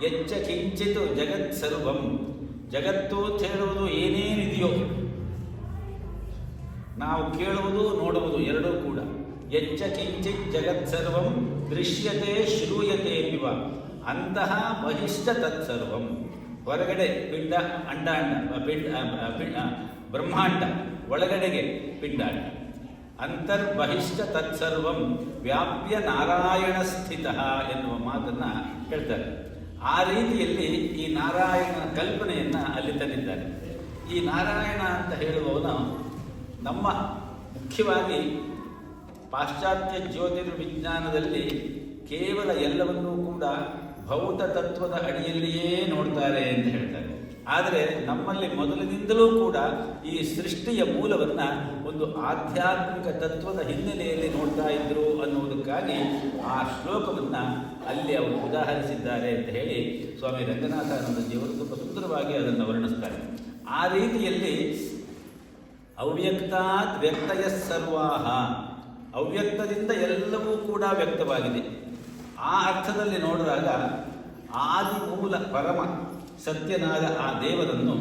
ಯಚ್ಚ ಕಿಂಚಿತ್ ಜಗತ್ ಸರ್ವಂ, ಜಗತ್ತು ಅಂತ ಹೇಳುವುದು ಏನೇನಿದೆಯೋ, ನಾವು ಕೇಳುವುದು ನೋಡುವುದು ಎರಡೂ ಕೂಡ. ಯಚ್ಚ ಕಿಂಚಿತ್ ಜಗತ್ ಸರ್ವಂ ದೃಶ್ಯತೆ ಶ್ರೂಯತೆ ಪಿವ ಅಂತಹ ಬಹಿಷ್ಠ ತತ್ಸರ್ವಂ. ಹೊರಗಡೆ ಪಿಂಡ ಅಂಡಾಂಡ ಬ್ರಹ್ಮಾಂಡ, ಒಳಗಡೆಗೆ ಪಿಂಡಾಂಡ. ಅಂತರ್ಬಹಿಷ್ಠ ತತ್ಸರ್ವಂ ವ್ಯಾಪ್ಯ ನಾರಾಯಣ ಸ್ಥಿತಃ ಎನ್ನುವ ಮಾತನ್ನು ಹೇಳ್ತಾರೆ. ಆ ರೀತಿಯಲ್ಲಿ ಈ ನಾರಾಯಣನ ಕಲ್ಪನೆಯನ್ನು ಅಲ್ಲಿ ತಂದಿದ್ದಾರೆ. ಈ ನಾರಾಯಣ ಅಂತ ಹೇಳುವವನು ನಮ್ಮ ಮುಖ್ಯವಾಗಿ ಪಾಶ್ಚಾತ್ಯ ಜ್ಯೋತಿರ್ವಿಜ್ಞಾನದಲ್ಲಿ ಕೇವಲ ಎಲ್ಲವನ್ನೂ ಕೂಡ ಭೌತ ತತ್ವದ ಅಡಿಯಲ್ಲಿಯೇ ನೋಡ್ತಾರೆ ಅಂತ ಹೇಳ್ತಾರೆ. ಆದರೆ ನಮ್ಮಲ್ಲಿ ಮೊದಲಿನಿಂದಲೂ ಕೂಡ ಈ ಸೃಷ್ಟಿಯ ಮೂಲವನ್ನು ಒಂದು ಆಧ್ಯಾತ್ಮಿಕ ತತ್ವದ ಹಿನ್ನೆಲೆಯಲ್ಲಿ ನೋಡ್ತಾ ಇದ್ದರು ಅನ್ನುವುದಕ್ಕಾಗಿ ಆ ಶ್ಲೋಕವನ್ನು ಅಲ್ಲಿ ಅವರು ಉದಾಹರಿಸಿದ್ದಾರೆ ಅಂತ ಹೇಳಿ ಸ್ವಾಮಿ ರಂಗನಾಥಾನಂದಜಿಯವರು ತುಂಬ ಸುಂದರವಾಗಿ ಅದನ್ನು ವರ್ಣಿಸ್ತಾರೆ. ಆ ರೀತಿಯಲ್ಲಿ ಅವ್ಯಕ್ತಾತ್ ವ್ಯಕ್ತಯ ಸರ್ವಾಹ, ಅವ್ಯಕ್ತದಿಂದ ಎಲ್ಲವೂ ಕೂಡ ವ್ಯಕ್ತವಾಗಿದೆ. ಆ ಅರ್ಥದಲ್ಲಿ ನೋಡಿದಾಗ ಆದಿ ಮೂಲ ಪರಮ ಸತ್ಯನಾದ ಆ ದೇವರನ್ನು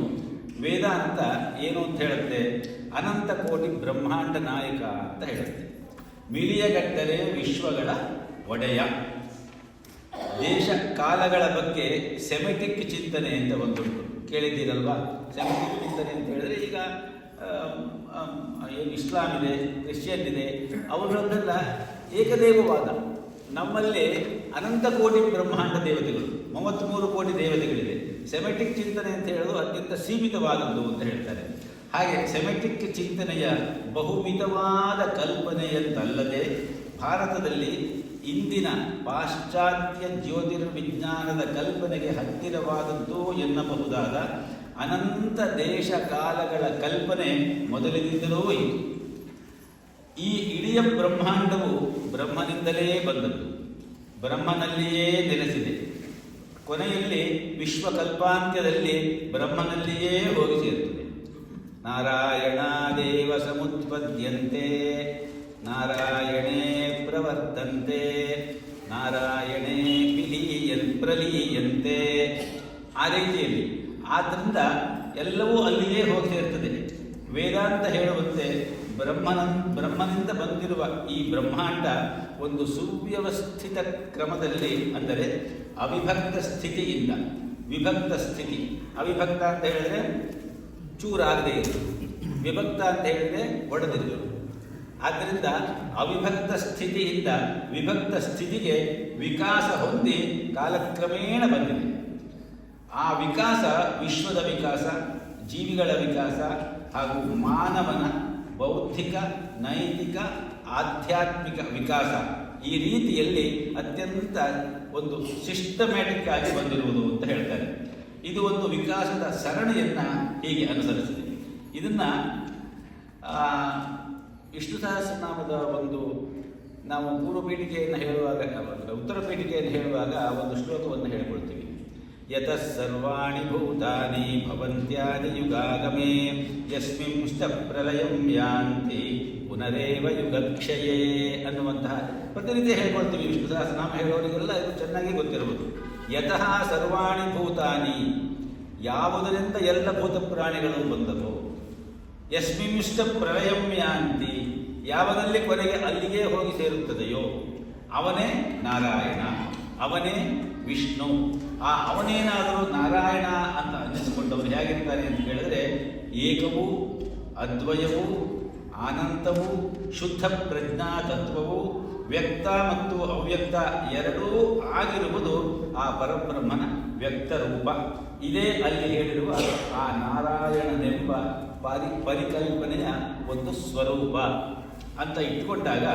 ವೇದಾಂತ ಏನು ಅಂತ ಹೇಳುತ್ತೆ? ಅನಂತ ಕೋಟಿ ಬ್ರಹ್ಮಾಂಡ ನಾಯಕ ಅಂತ ಹೇಳುತ್ತೆ. ಮಿಲಿಯಗಟ್ಟಲೆ ವಿಶ್ವಗಳ ಒಡೆಯ. ದೇಶ ಕಾಲಗಳ ಬಗ್ಗೆ ಸೆಮೆಟಿಕ್ ಚಿಂತನೆ ಅಂತ ಒಂದುಂಟು, ಕೇಳಿದ್ದೀರಲ್ವಾ? ಸೆಮೆಟಿಕ್ ಚಿಂತನೆ ಅಂತ ಹೇಳಿದ್ರೆ ಈಗ ಏನು ಇಸ್ಲಾಂ ಇದೆ, ಕ್ರಿಶ್ಚಿಯನ್ ಇದೆ, ಅವರನ್ನೆಲ್ಲ ಏಕದೇವವಾದ. ನಮ್ಮಲ್ಲಿ ಅನಂತ ಕೋಟಿ ಬ್ರಹ್ಮಾಂಡ ದೇವತೆಗಳು, 33 ಕೋಟಿ ದೇವತೆಗಳಿವೆ. ಸೆಮೆಟಿಕ್ ಚಿಂತನೆ ಅಂತ ಹೇಳೋದು ಅತ್ಯಂತ ಸೀಮಿತವಾದದ್ದು ಅಂತ ಹೇಳ್ತಾರೆ. ಹಾಗೆ ಸೆಮೆಟಿಕ್ ಚಿಂತನೆಯ ಬಹುಮಿತವಾದ ಕಲ್ಪನೆಯಂತಲ್ಲದೆ ಭಾರತದಲ್ಲಿ ಇಂದಿನ ಪಾಶ್ಚಾತ್ಯ ಜ್ಯೋತಿರ್ವಿಜ್ಞಾನದ ಕಲ್ಪನೆಗೆ ಹತ್ತಿರವಾದದ್ದು ಎನ್ನಬಹುದಾದ ಅನಂತ ದೇಶ ಕಾಲಗಳ ಕಲ್ಪನೆ ಮೊದಲಿನಿಂದಲೂ ಇತ್ತು. ಈ ಇಡೀ ಬ್ರಹ್ಮಾಂಡವು ಬ್ರಹ್ಮನಿಂದಲೇ ಬಂದದ್ದು, ಬ್ರಹ್ಮನಲ್ಲಿಯೇ ನೆಲೆಸಿದೆ. ಕೊನೆಯಲ್ಲಿ ವಿಶ್ವಕಲ್ಪಾಂತ್ಯದಲ್ಲಿ ಬ್ರಹ್ಮನಲ್ಲಿಯೇ ಹೋಗಿ ಸೇರುತ್ತದೆ. ನಾರಾಯಣ ದೇವ ಸಮುತ್ಪದ್ಯಂತೆ ನಾರಾಯಣೇ ಪ್ರವರ್ತಂತೆ ನಾರಾಯಣೇ ಪ್ರಲೀಯಂತೆ. ಆ ರೀತಿಯಲ್ಲಿ ಆದ್ದರಿಂದ ಎಲ್ಲವೂ ಅಲ್ಲಿಯೇ ಹೋಗಿ ಸೇರ್ತದೆ. ವೇದಾಂತ ಹೇಳುವಂತೆ ಬ್ರಹ್ಮನಿಂದ ಬಂದಿರುವ ಈ ಬ್ರಹ್ಮಾಂಡ ಒಂದು ಸುವ್ಯವಸ್ಥಿತ ಕ್ರಮದಲ್ಲಿ, ಅಂದರೆ ಅವಿಭಕ್ತ ಸ್ಥಿತಿಯಿಂದ ವಿಭಕ್ತ ಸ್ಥಿತಿ. ಅವಿಭಕ್ತ ಅಂತ ಹೇಳಿದ್ರೆ ಚೂರಾಗದೇ ಇರು, ವಿಭಕ್ತ ಅಂತ ಹೇಳಿದ್ರೆ ಒಡೆದಿರು. ಆದ್ದರಿಂದ ಅವಿಭಕ್ತ ಸ್ಥಿತಿಯಿಂದ ವಿಭಕ್ತ ಸ್ಥಿತಿಗೆ ವಿಕಾಸ ಹೊಂದಿ ಕಾಲಕ್ರಮೇಣ ಬಂದಿದೆ. ಆ ವಿಕಾಸ ವಿಶ್ವದ ವಿಕಾಸ, ಜೀವಿಗಳ ವಿಕಾಸ ಹಾಗೂ ಮಾನವನ ಬೌದ್ಧಿಕ, ನೈತಿಕ, ಆಧ್ಯಾತ್ಮಿಕ ವಿಕಾಸ ಈ ರೀತಿಯಲ್ಲಿ ಅತ್ಯಂತ ಒಂದು ಸಿಸ್ಟಮ್ಯಾಟಿಕ್ ಆಗಿ ಬಂದಿರುವುದು ಅಂತ ಹೇಳ್ತಾರೆ. ಇದು ಒಂದು ವಿಕಾಸದ ಸರಣಿಯನ್ನು ಹೀಗೆ ಅನುಸರಿಸಿದೆ. ಇದನ್ನು ವಿಷ್ಣು ಸಹಸ್ರನಾಮದ ಒಂದು ನಾವು ಪೂರ್ವ ಪೀಠಿಕೆಯನ್ನು ಹೇಳುವಾಗ, ಉತ್ತರ ಪೀಠಿಕೆಯನ್ನು ಹೇಳುವಾಗ ಒಂದು ಶ್ಲೋಕವನ್ನು ಹೇಳ್ಕೊಳ್ತೀವಿ. ಯತಃ ಸರ್ವಾಣಿ ಭೂತಾನಿ ಭವಂತ್ಯಾದಿ ಯುಗಾಗಮೇ ಯಸ್ಮಿಂಶ್ಚ ಪ್ರಲಯಂ ಯಾಂತಿ ಪುನರೇವ ಯುಗಕ್ಷಯೇ ಅನ್ನುವಂತಹ ಪ್ರತಿನಿತ್ಯ ಹೇಳ್ಕೊಳ್ತೀವಿ. ವಿಷ್ಣು ಸಹಸ್ರನಾಮ ಹೇಳೋರಿಗೆಲ್ಲ ಇದು ಚೆನ್ನಾಗಿ ಗೊತ್ತಿರಬಹುದು. ಯತಃ ಸರ್ವಾಣಿ ಭೂತಾನಿ, ಯಾವುದರಿಂದ ಎಲ್ಲ ಭೂತ ಪ್ರಾಣಿಗಳು ಬಂದವು. ಯಸ್ಮಿಂಶ್ಚ ಪ್ರಲಯಂ ಯಾಂತಿ, ಯಾವದಲ್ಲಿ ಕೊನೆಗೆ ಅಲ್ಲಿಗೆ ಹೋಗಿ ಸೇರುತ್ತದೆಯೋ ಅವನೇ ನಾರಾಯಣ, ಅವನೇ ವಿಷ್ಣು. ಆ ಅವನೇನಾದರೂ ನಾರಾಯಣ ಅಂತ ಅನ್ನಿಸಿಕೊಂಡವರು ಹೇಗಿರ್ತಾರೆ ಅಂತ ಹೇಳಿದ್ರೆ ಏಕವೂ ಅದ್ವಯವೂ ಅನಂತವೂ ಶುದ್ಧ ಪ್ರಜ್ಞಾ ತತ್ವವು ವ್ಯಕ್ತ ಮತ್ತು ಅವ್ಯಕ್ತ ಎರಡೂ ಆಗಿರುವುದು ಆ ಪರಬ್ರಹ್ಮನ ವ್ಯಕ್ತ ರೂಪ. ಇದೇ ಅಲ್ಲಿ ಹೇಳಿರುವ ಆ ನಾರಾಯಣನೆಂಬ ಪರಿಕಲ್ಪನೆಯ ಒಂದು ಸ್ವರೂಪ ಅಂತ ಇಟ್ಕೊಂಡಾಗ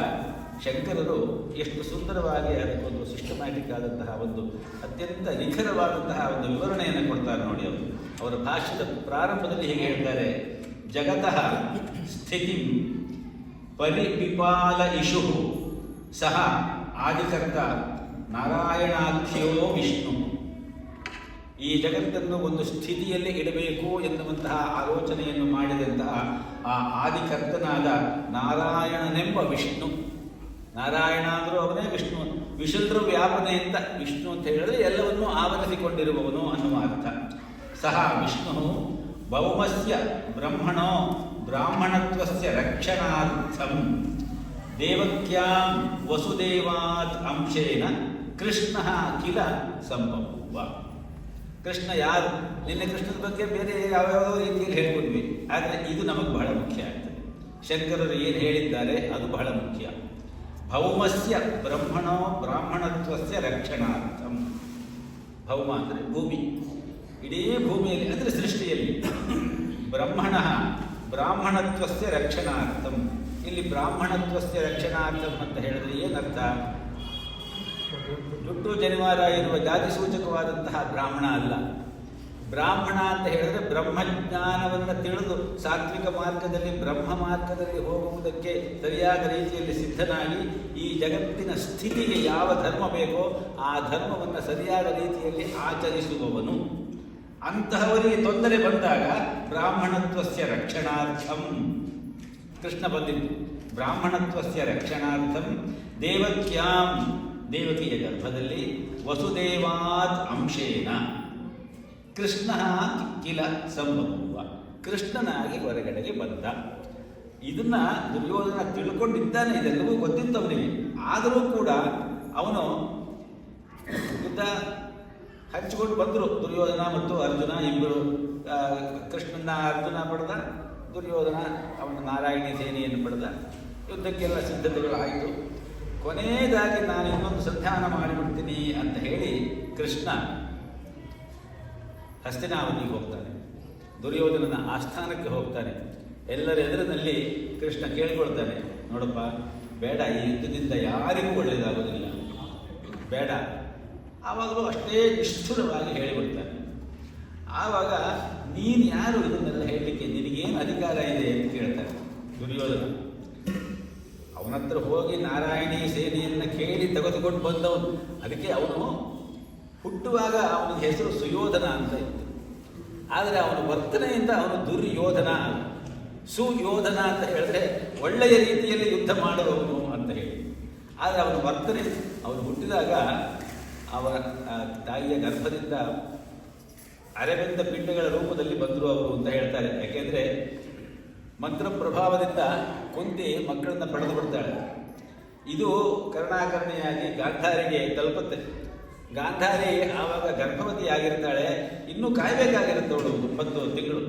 ಶಂಕರರು ಎಷ್ಟು ಸುಂದರವಾಗಿ ಅದಕ್ಕೊಂದು ಸಿಸ್ಟಮ್ಯಾಟಿಕ್ ಆದಂತಹ ಒಂದು ಅತ್ಯಂತ ನಿಖರವಾದಂತಹ ಒಂದು ವಿವರಣೆಯನ್ನು ಕೊಡ್ತಾರೆ ನೋಡಿ. ಅವರ ಭಾಷ್ಯದ ಪ್ರಾರಂಭದಲ್ಲಿ ಹೀಗೆ ಹೇಳ್ತಾರೆ: ಜಗತಃ ಸ್ಥಿತಿ ಪರಿಪಿಪಾಲ ಇಷು ಸಹ ಆದಿಕರ್ತ ನಾರಾಯಣಾಖ್ಯೋ ವಿಷ್ಣು. ಈ ಜಗತ್ತನ್ನು ಒಂದು ಸ್ಥಿತಿಯಲ್ಲಿ ಇಡಬೇಕು ಎನ್ನುವಂತಹ ಆಲೋಚನೆಯನ್ನು ಮಾಡಿದಂತಹ ಆ ಆದಿಕರ್ತನಾದ ನಾರಾಯಣನೆಂಬ ವಿಷ್ಣು. ನಾರಾಯಣ ಅಂದರೂ ಅವನೇ, ವಿಷ್ಣು ವಿಶುದ್ಧ ವ್ಯಾಪನೆ ಅಂತ ವಿಷ್ಣು ಅಂತ ಹೇಳಿದ್ರೆ ಎಲ್ಲವನ್ನೂ ಆವರಿಸಿಕೊಂಡಿರುವವನು ಅನ್ನುವ ಅರ್ಥ. ಸಹ ವಿಷ್ಣು ಭೌಮಸ್ಯ ಬ್ರಹ್ಮಣೋ ಬ್ರಾಹ್ಮಣತ್ವಸ್ಯ ರಕ್ಷಣಾರ್ಥಂ ದೇವಕ್ಯಾಂ ವಸುದೇವಾತ್ ಅಂಶೇನ ಕೃಷ್ಣ ಕಿಲ ಸಂಭವ. ಕೃಷ್ಣ ಯಾರು? ನಿನ್ನೆ ಕೃಷ್ಣನ ಬಗ್ಗೆ ಬೇರೆ ಯಾವ್ಯಾವ ರೀತಿಯಲ್ಲಿ ಹೇಳ್ಕೊಂಡ್ವಿ, ಆದರೆ ಇದು ನಮಗೆ ಬಹಳ ಮುಖ್ಯ ಆಗ್ತದೆ. ಶಂಕರರು ಏನು ಹೇಳಿದ್ದಾರೆ ಅದು ಬಹಳ ಮುಖ್ಯ. ಭೌಮಸ್ಯ ಬ್ರಹ್ಮಣೋ ಬ್ರಾಹ್ಮಣತ್ವಸ್ಯ ರಕ್ಷಣಾರ್ಥಂ. ಭೌಮ ಅಂದರೆ ಭೂಮಿ, ಇಡೀ ಭೂಮಿಯಲ್ಲಿ ಅಂದರೆ ಸೃಷ್ಟಿಯಲ್ಲಿ. ಬ್ರಹ್ಮಣ ಬ್ರಾಹ್ಮಣತ್ವಸ್ಯ ರಕ್ಷಣಾರ್ಥಂ. ಇಲ್ಲಿ ಬ್ರಾಹ್ಮಣತ್ವಸ್ಯ ರಕ್ಷಣಾರ್ಥಂ ಅಂತ ಹೇಳಿದ್ರೆ ಏನರ್ಥ? ಜುಟ್ಟು ಜನಿವಾರ ಇರುವ ಜಾತಿ ಸೂಚಕವಾದಂತಹ ಬ್ರಾಹ್ಮಣ ಅಲ್ಲ. ಬ್ರಾಹ್ಮಣ ಅಂತ ಹೇಳಿದ್ರೆ ಬ್ರಹ್ಮಜ್ಞಾನವನ್ನು ತಿಳಿದು ಸಾತ್ವಿಕ ಮಾರ್ಗದಲ್ಲಿ ಬ್ರಹ್ಮ ಮಾರ್ಗದಲ್ಲಿ ಹೋಗುವುದಕ್ಕೆ ಸರಿಯಾದ ರೀತಿಯಲ್ಲಿ ಸಿದ್ಧನಾಗಿ ಈ ಜಗತ್ತಿನ ಸ್ಥಿತಿಗೆ ಯಾವ ಧರ್ಮ ಬೇಕೋ ಆ ಧರ್ಮವನ್ನು ಸರಿಯಾದ ರೀತಿಯಲ್ಲಿ ಆಚರಿಸುವವನು. ಅಂತಹವರಿಗೆ ತೊಂದರೆ ಬಂದಾಗ ಬ್ರಾಹ್ಮಣತ್ವಸ್ಯ ರಕ್ಷಣಾರ್ಥಂ ಕೃಷ್ಣ ಬಂದಿದ್ದು. ಬ್ರಾಹ್ಮಣತ್ವಸ್ಯ ರಕ್ಷಣಾರ್ಥಂ ದೇವಕ್ಯಾಂ, ದೇವಕಿಯ ಗರ್ಭದಲ್ಲಿ, ವಸುದೇವಾತ್ ಅಂಶೇನ ಕೃಷ್ಣ ಕಿಲ ಸಂಭವ, ಕೃಷ್ಣನಾಗಿ ಹೊರಗಡೆಗೆ ಬಂದ. ಇದನ್ನ ದುರ್ಯೋಧನ ತಿಳ್ಕೊಂಡಿದ್ದಾನೆ, ಇದೆಲ್ಲವೂ ಗೊತ್ತಿತ್ತು ಅವನಿಗೆ. ಆದರೂ ಕೂಡ ಅವನು ಯುದ್ಧ ಹಂಚಿಕೊಂಡು ಬಂದರು. ದುರ್ಯೋಧನ ಮತ್ತು ಅರ್ಜುನ ಇಬ್ಬರು. ಕೃಷ್ಣನ ಅರ್ಜುನ ಪಡೆದ, ದುರ್ಯೋಧನ ಅವನ ನಾರಾಯಣಿ ಸೇನೆಯನ್ನು ಪಡೆದ. ಯುದ್ಧಕ್ಕೆಲ್ಲ ಸಿದ್ಧತೆಗಳಾಯಿತು. ಕೊನೆಯದಾಗಿ ನಾನು ಇನ್ನೊಂದು ಸಂಧಾನ ಮಾಡಿಬಿಡ್ತೀನಿ ಅಂತ ಹೇಳಿ ಕೃಷ್ಣ ಹಸ್ತಿನಾವತಿಗೆ ಹೋಗ್ತಾನೆ. ದುರ್ಯೋಧನನ ಆಸ್ಥಾನಕ್ಕೆ ಹೋಗ್ತಾನೆ. ಎಲ್ಲರ ಎದುರಿನಲ್ಲಿ ಕೃಷ್ಣ ಕೇಳಿಕೊಳ್ತಾನೆ, ನೋಡಪ್ಪ ಬೇಡ, ಈ ಯುದ್ಧದಿಂದ ಯಾರಿಗೂ ಒಳ್ಳೆಯದಾಗೋದಿಲ್ಲ, ಬೇಡ. ಆವಾಗಲೂ ಅಷ್ಟೇ ನಿಷ್ಠುರವಾಗಿ ಹೇಳಿಬಿಡ್ತಾನೆ. ಆವಾಗ ನೀನು ಯಾರು ಇದನ್ನೆಲ್ಲ ಹೇಳಲಿಕ್ಕೆ, ನಿನಗೇನು ಅಧಿಕಾರ ಇದೆ ಅಂತ ಕೇಳ್ತಾನೆ ದುರ್ಯೋಧನ. ಅವನ ಹತ್ರ ಹೋಗಿ ನಾರಾಯಣಿ ಸೇನೆಯನ್ನು ಕೇಳಿ ತೆಗೆದುಕೊಂಡು ಬಂದವನು. ಅದಕ್ಕೆ ಅವನು ಹುಟ್ಟುವಾಗ ಅವನ ಹೆಸರು ಸುಯೋಧನ ಅಂತ ಇತ್ತು. ಆದರೆ ಅವನ ವರ್ತನೆಯಿಂದ ಅವನು ದುರ್ಯೋಧನ. ಸುಯೋಧನ ಅಂತ ಹೇಳಿದ್ರೆ ಒಳ್ಳೆಯ ರೀತಿಯಲ್ಲಿ ಯುದ್ಧ ಮಾಡುವವನು ಅಂತ ಹೇಳಿ. ಆದರೆ ಅವನ ವರ್ತನೆ, ಅವನು ಹುಟ್ಟಿದಾಗ ಅವರ ತಾಯಿಯ ಗರ್ಭದಿಂದ ಅರೆಬೆಂದ ಪಿಂಡಗಳ ರೂಪದಲ್ಲಿ ಬಂದರು ಅವರು ಅಂತ ಹೇಳ್ತಾರೆ. ಯಾಕೆಂದರೆ ಮಂತ್ರ ಪ್ರಭಾವದಿಂದ ಕುಂತಿ ಮಕ್ಕಳನ್ನು ಪಡೆದು ಬಿಡ್ತಾಳೆ. ಇದು ಕರ್ಣಾಕರ್ಣಿಯಾಗಿ ಗಾಂಧಾರಿಗೆ ತಲುಪುತ್ತೆ. ಗಾಂಧಾರಿ ಆವಾಗ ಗರ್ಭವತಿಯಾಗಿರ್ತಾಳೆ, ಇನ್ನೂ ಕಾಯಬೇಕಾಗಿರುತ್ತವಳು 9 ತಿಂಗಳು.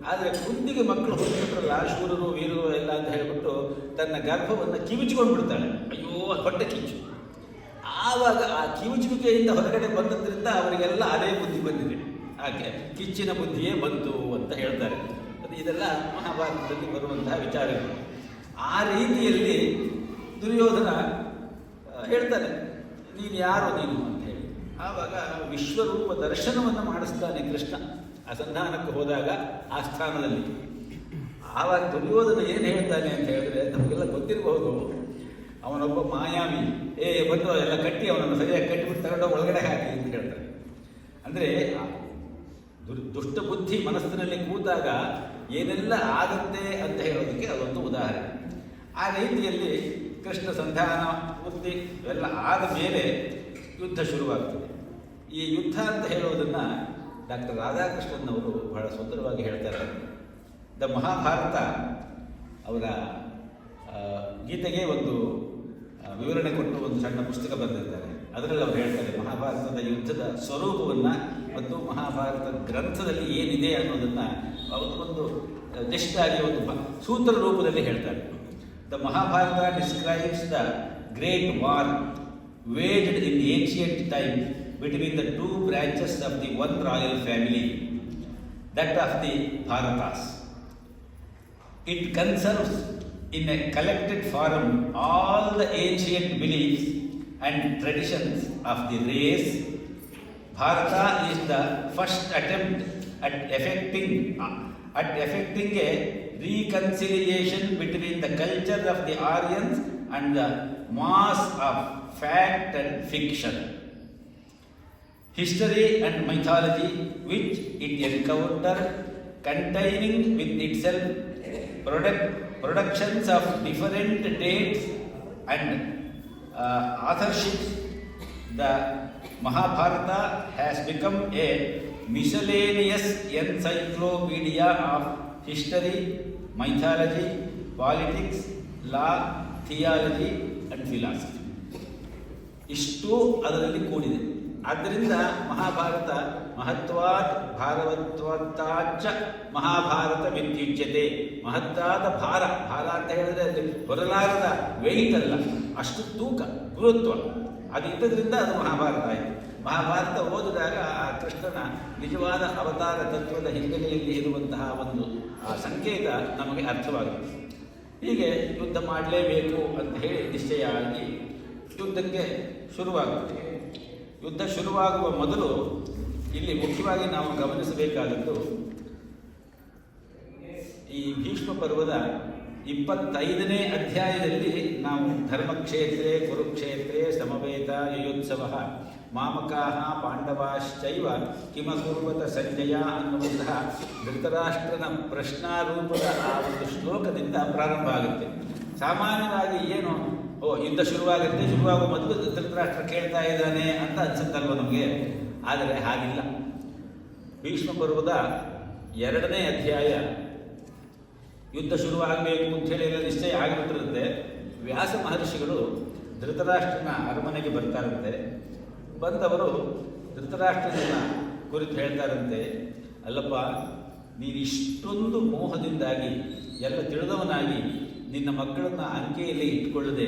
ಆದರೆ ಕುಂತಿಗೆ ಮಕ್ಕಳು ಹೊಂದ್ಬಿಟ್ರಲ್ಲ, ಶೂರರು ವೀರರು ಎಲ್ಲ ಅಂತ ಹೇಳಿಬಿಟ್ಟು ತನ್ನ ಗರ್ಭವನ್ನು ಕಿವಿಚ್ಕೊಂಡು ಬಿಡ್ತಾಳೆ. ಅಯ್ಯೋ ಹೊಟ್ಟೆ ಕಿಚ್ಚು. ಆವಾಗ ಆ ಕಿವುಚುವಿಕೆಯಿಂದ ಹೊರಗಡೆ ಬಂದದ್ರಿಂದ ಅವರಿಗೆಲ್ಲ ಅದೇ ಬುದ್ಧಿ ಬಂದಿದೆ, ಆಕೆ ಕಿಚ್ಚಿನ ಬುದ್ಧಿಯೇ ಬಂತು ಅಂತ ಹೇಳ್ತಾರೆ. ಇದೆಲ್ಲ ಮಹಾಭಾರತದಲ್ಲಿ ಬರುವಂತಹ ವಿಚಾರಗಳು. ಆ ರೀತಿಯಲ್ಲಿ ದುರ್ಯೋಧನ ಹೇಳ್ತಾನೆ, ನೀನು ಯಾರು ನೀನು ಅಂತ ಹೇಳಿ. ಆವಾಗ ವಿಶ್ವರೂಪ ದರ್ಶನವನ್ನು ಮಾಡಿಸ್ತಾನೆ ಕೃಷ್ಣ ಅಸಂಧಾನಕ್ಕೆ ಹೋದಾಗ ಆ ಸ್ಥಾನದಲ್ಲಿ. ಆವಾಗ ದುರ್ಯೋಧನ ಏನು ಹೇಳ್ತಾನೆ ಅಂತ ಹೇಳಿದ್ರೆ ನಮಗೆಲ್ಲ ಗೊತ್ತಿರಬಹುದು. ಅವನೊಬ್ಬ ಮಾಯಾವಿ, ಬಂದು ಎಲ್ಲ ಕಟ್ಟಿ ಅವನನ್ನು ಸರಿಯಾಗಿ ಕಟ್ಟಿಬಿಟ್ಟು ತಗೊಂಡು ಒಳಗಡೆ ಹಾಕಿ ಅಂತ ಹೇಳ್ತಾನೆ. ಅಂದರೆ ದುಷ್ಟ ಬುದ್ಧಿ ಮನಸ್ಸಿನಲ್ಲಿ ಕೂತಾಗ ಏನೆಲ್ಲ ಆಗುತ್ತೆ ಅಂತ ಹೇಳೋದಕ್ಕೆ ಅದೊಂದು ಉದಾಹರಣೆ. ಆ ರೀತಿಯಲ್ಲಿ ಕೃಷ್ಣ ಸಂಧಾನ ಪೂರ್ತಿ ಇವೆಲ್ಲ ಆದ ಮೇಲೆ ಯುದ್ಧ ಶುರುವಾಗ್ತದೆ. ಈ ಯುದ್ಧ ಅಂತ ಹೇಳೋದನ್ನು ಡಾಕ್ಟರ್ ರಾಧಾಕೃಷ್ಣನ್ ಅವರು ಬಹಳ ಸುಂದರವಾಗಿ ಹೇಳ್ತಾರೆ. ದ ಮಹಾಭಾರತ ಅವರ ಗೀತೆಗೆ ಒಂದು ವಿವರಣೆ ಕೊಟ್ಟು ಒಂದು ಸಣ್ಣ ಪುಸ್ತಕ ಬರೆದಿದ್ದಾರೆ. ಅದರಲ್ಲಿ ಅವರು ಹೇಳ್ತಾರೆ ಮಹಾಭಾರತದ ಯುದ್ಧದ ಸ್ವರೂಪವನ್ನು ಮತ್ತು ಮಹಾಭಾರತ ಗ್ರಂಥದಲ್ಲಿ ಏನಿದೆ ಅನ್ನೋದನ್ನು ಒಂದು ಜಸ್ಟ್ ಆಗಿ ಒಂದು ಸೂತ್ರ ರೂಪದಲ್ಲಿ ಹೇಳ್ತಾರೆ. The Mahabharata describes the great war waged in ancient times between the two branches of the one royal family, that of the Bharatas. It conserves in a collected form all the ancient beliefs and traditions of the race. Bharata is the first attempt at effecting a reconciliation between the culture of the Aryans and the mass of fact and fiction, history and mythology, which it encountered, containing with itself productions of different dates and authorships. The Mahabharata has become a miscellaneous encyclopedia of history, mythology, politics, law, theology and philosophy. ಇಷ್ಟು ಅದರಲ್ಲಿ ಕೂಡಿದೆ. ಆದ್ದರಿಂದ ಮಹಾಭಾರತ ಮಹತ್ವಾತ್ ಭಾರವತ್ವಾಚ್ಚ ಮಹಾಭಾರತ ವಿದ್ಯುಜ್ಯತೆ. ಮಹತ್ತಾದ ಭಾರ ಅಂತ ಹೇಳಿದ್ರೆ ಅಲ್ಲಿ ಹೊರಲಾರದ weight ಅಲ್ಲ, ಅಷ್ಟು ತೂಕ ಗುರುತ್ವ ಅದು ಇದ್ದದ್ರಿಂದ ಅದು ಮಹಾಭಾರತ ಆಯಿತು. ಮಹಾಭಾರತ ಓದಿದಾಗ ಆ ಕೃಷ್ಣನ ನಿಜವಾದ ಅವತಾರ ತತ್ವದ ಹಿನ್ನೆಲೆಯಲ್ಲಿ ಇರುವಂತಹ ಒಂದು ಸಂಕೇತ ನಮಗೆ ಅರ್ಥವಾಗುತ್ತೆ. ಹೀಗೆ ಯುದ್ಧ ಮಾಡಲೇಬೇಕು ಅಂತ ಹೇಳಿ ನಿಶ್ಚಯ ಆಗಿ ಯುದ್ಧಕ್ಕೆ ಶುರುವಾಗುತ್ತೆ. ಯುದ್ಧ ಶುರುವಾಗುವ ಮೊದಲು ಇಲ್ಲಿ ಮುಖ್ಯವಾಗಿ ನಾವು ಗಮನಿಸಬೇಕಾದದ್ದು ಈ ಭೀಷ್ಮ ಪರ್ವದ 25ನೇ ಅಧ್ಯಾಯದಲ್ಲಿ ನಾವು ಧರ್ಮಕ್ಷೇತ್ರೇ ಕುರುಕ್ಷೇತ್ರೇ ಸಮವೇತ ಯುಯೋತ್ಸವ ಮಾಮಕಾಹ ಪಾಂಡವಾಶ್ಚೈವ ಕಿಮಕುರ್ವತ ಸಂಜಯ ಅನ್ನುವಂತಹ ಧೃತರಾಷ್ಟ್ರನ ಪ್ರಶ್ನಾರೂಪದ ಆ ಒಂದು ಶ್ಲೋಕದಿಂದ ಪ್ರಾರಂಭ ಆಗುತ್ತೆ. ಸಾಮಾನ್ಯವಾಗಿ ಏನು ಯುದ್ಧ ಶುರುವಾಗುವ ಮೊದಲು ಧೃತರಾಷ್ಟ್ರ ಕೇಳ್ತಾ ಇದ್ದಾನೆ ಅಂತ ಅನ್ಸುತ್ತಲ್ವ ನಮಗೆ. ಆದರೆ ಹಾಗಿಲ್ಲ. ಭೀಷ್ಮ ಪರ್ವದ 2ನೇ ಅಧ್ಯಾಯ ಯುದ್ಧ ಶುರುವಾಗಬೇಕು ಅಂಥೇಳಿ ಎಲ್ಲ ನಿಶ್ಚಯ ಆಗಿಬಿಟ್ಟಿರುತ್ತೆ. ವ್ಯಾಸ ಮಹರ್ಷಿಗಳು ಧೃತರಾಷ್ಟ್ರನ ಅರಮನೆಗೆ ಬರ್ತಾರಂತೆ. ಬಂದವರು ಧೃತರಾಷ್ಟ್ರನ ಕುರಿತು ಹೇಳ್ತಾರಂತೆ, ಅಲ್ಲಪ್ಪ ನೀನು ಇಷ್ಟೊಂದು ಮೋಹದಿಂದಾಗಿ ಎಲ್ಲ ತಿಳಿದವನಾಗಿ ನಿನ್ನ ಮಕ್ಕಳನ್ನು ಅಂಕೆಯಲ್ಲಿ ಇಟ್ಕೊಳ್ಳದೆ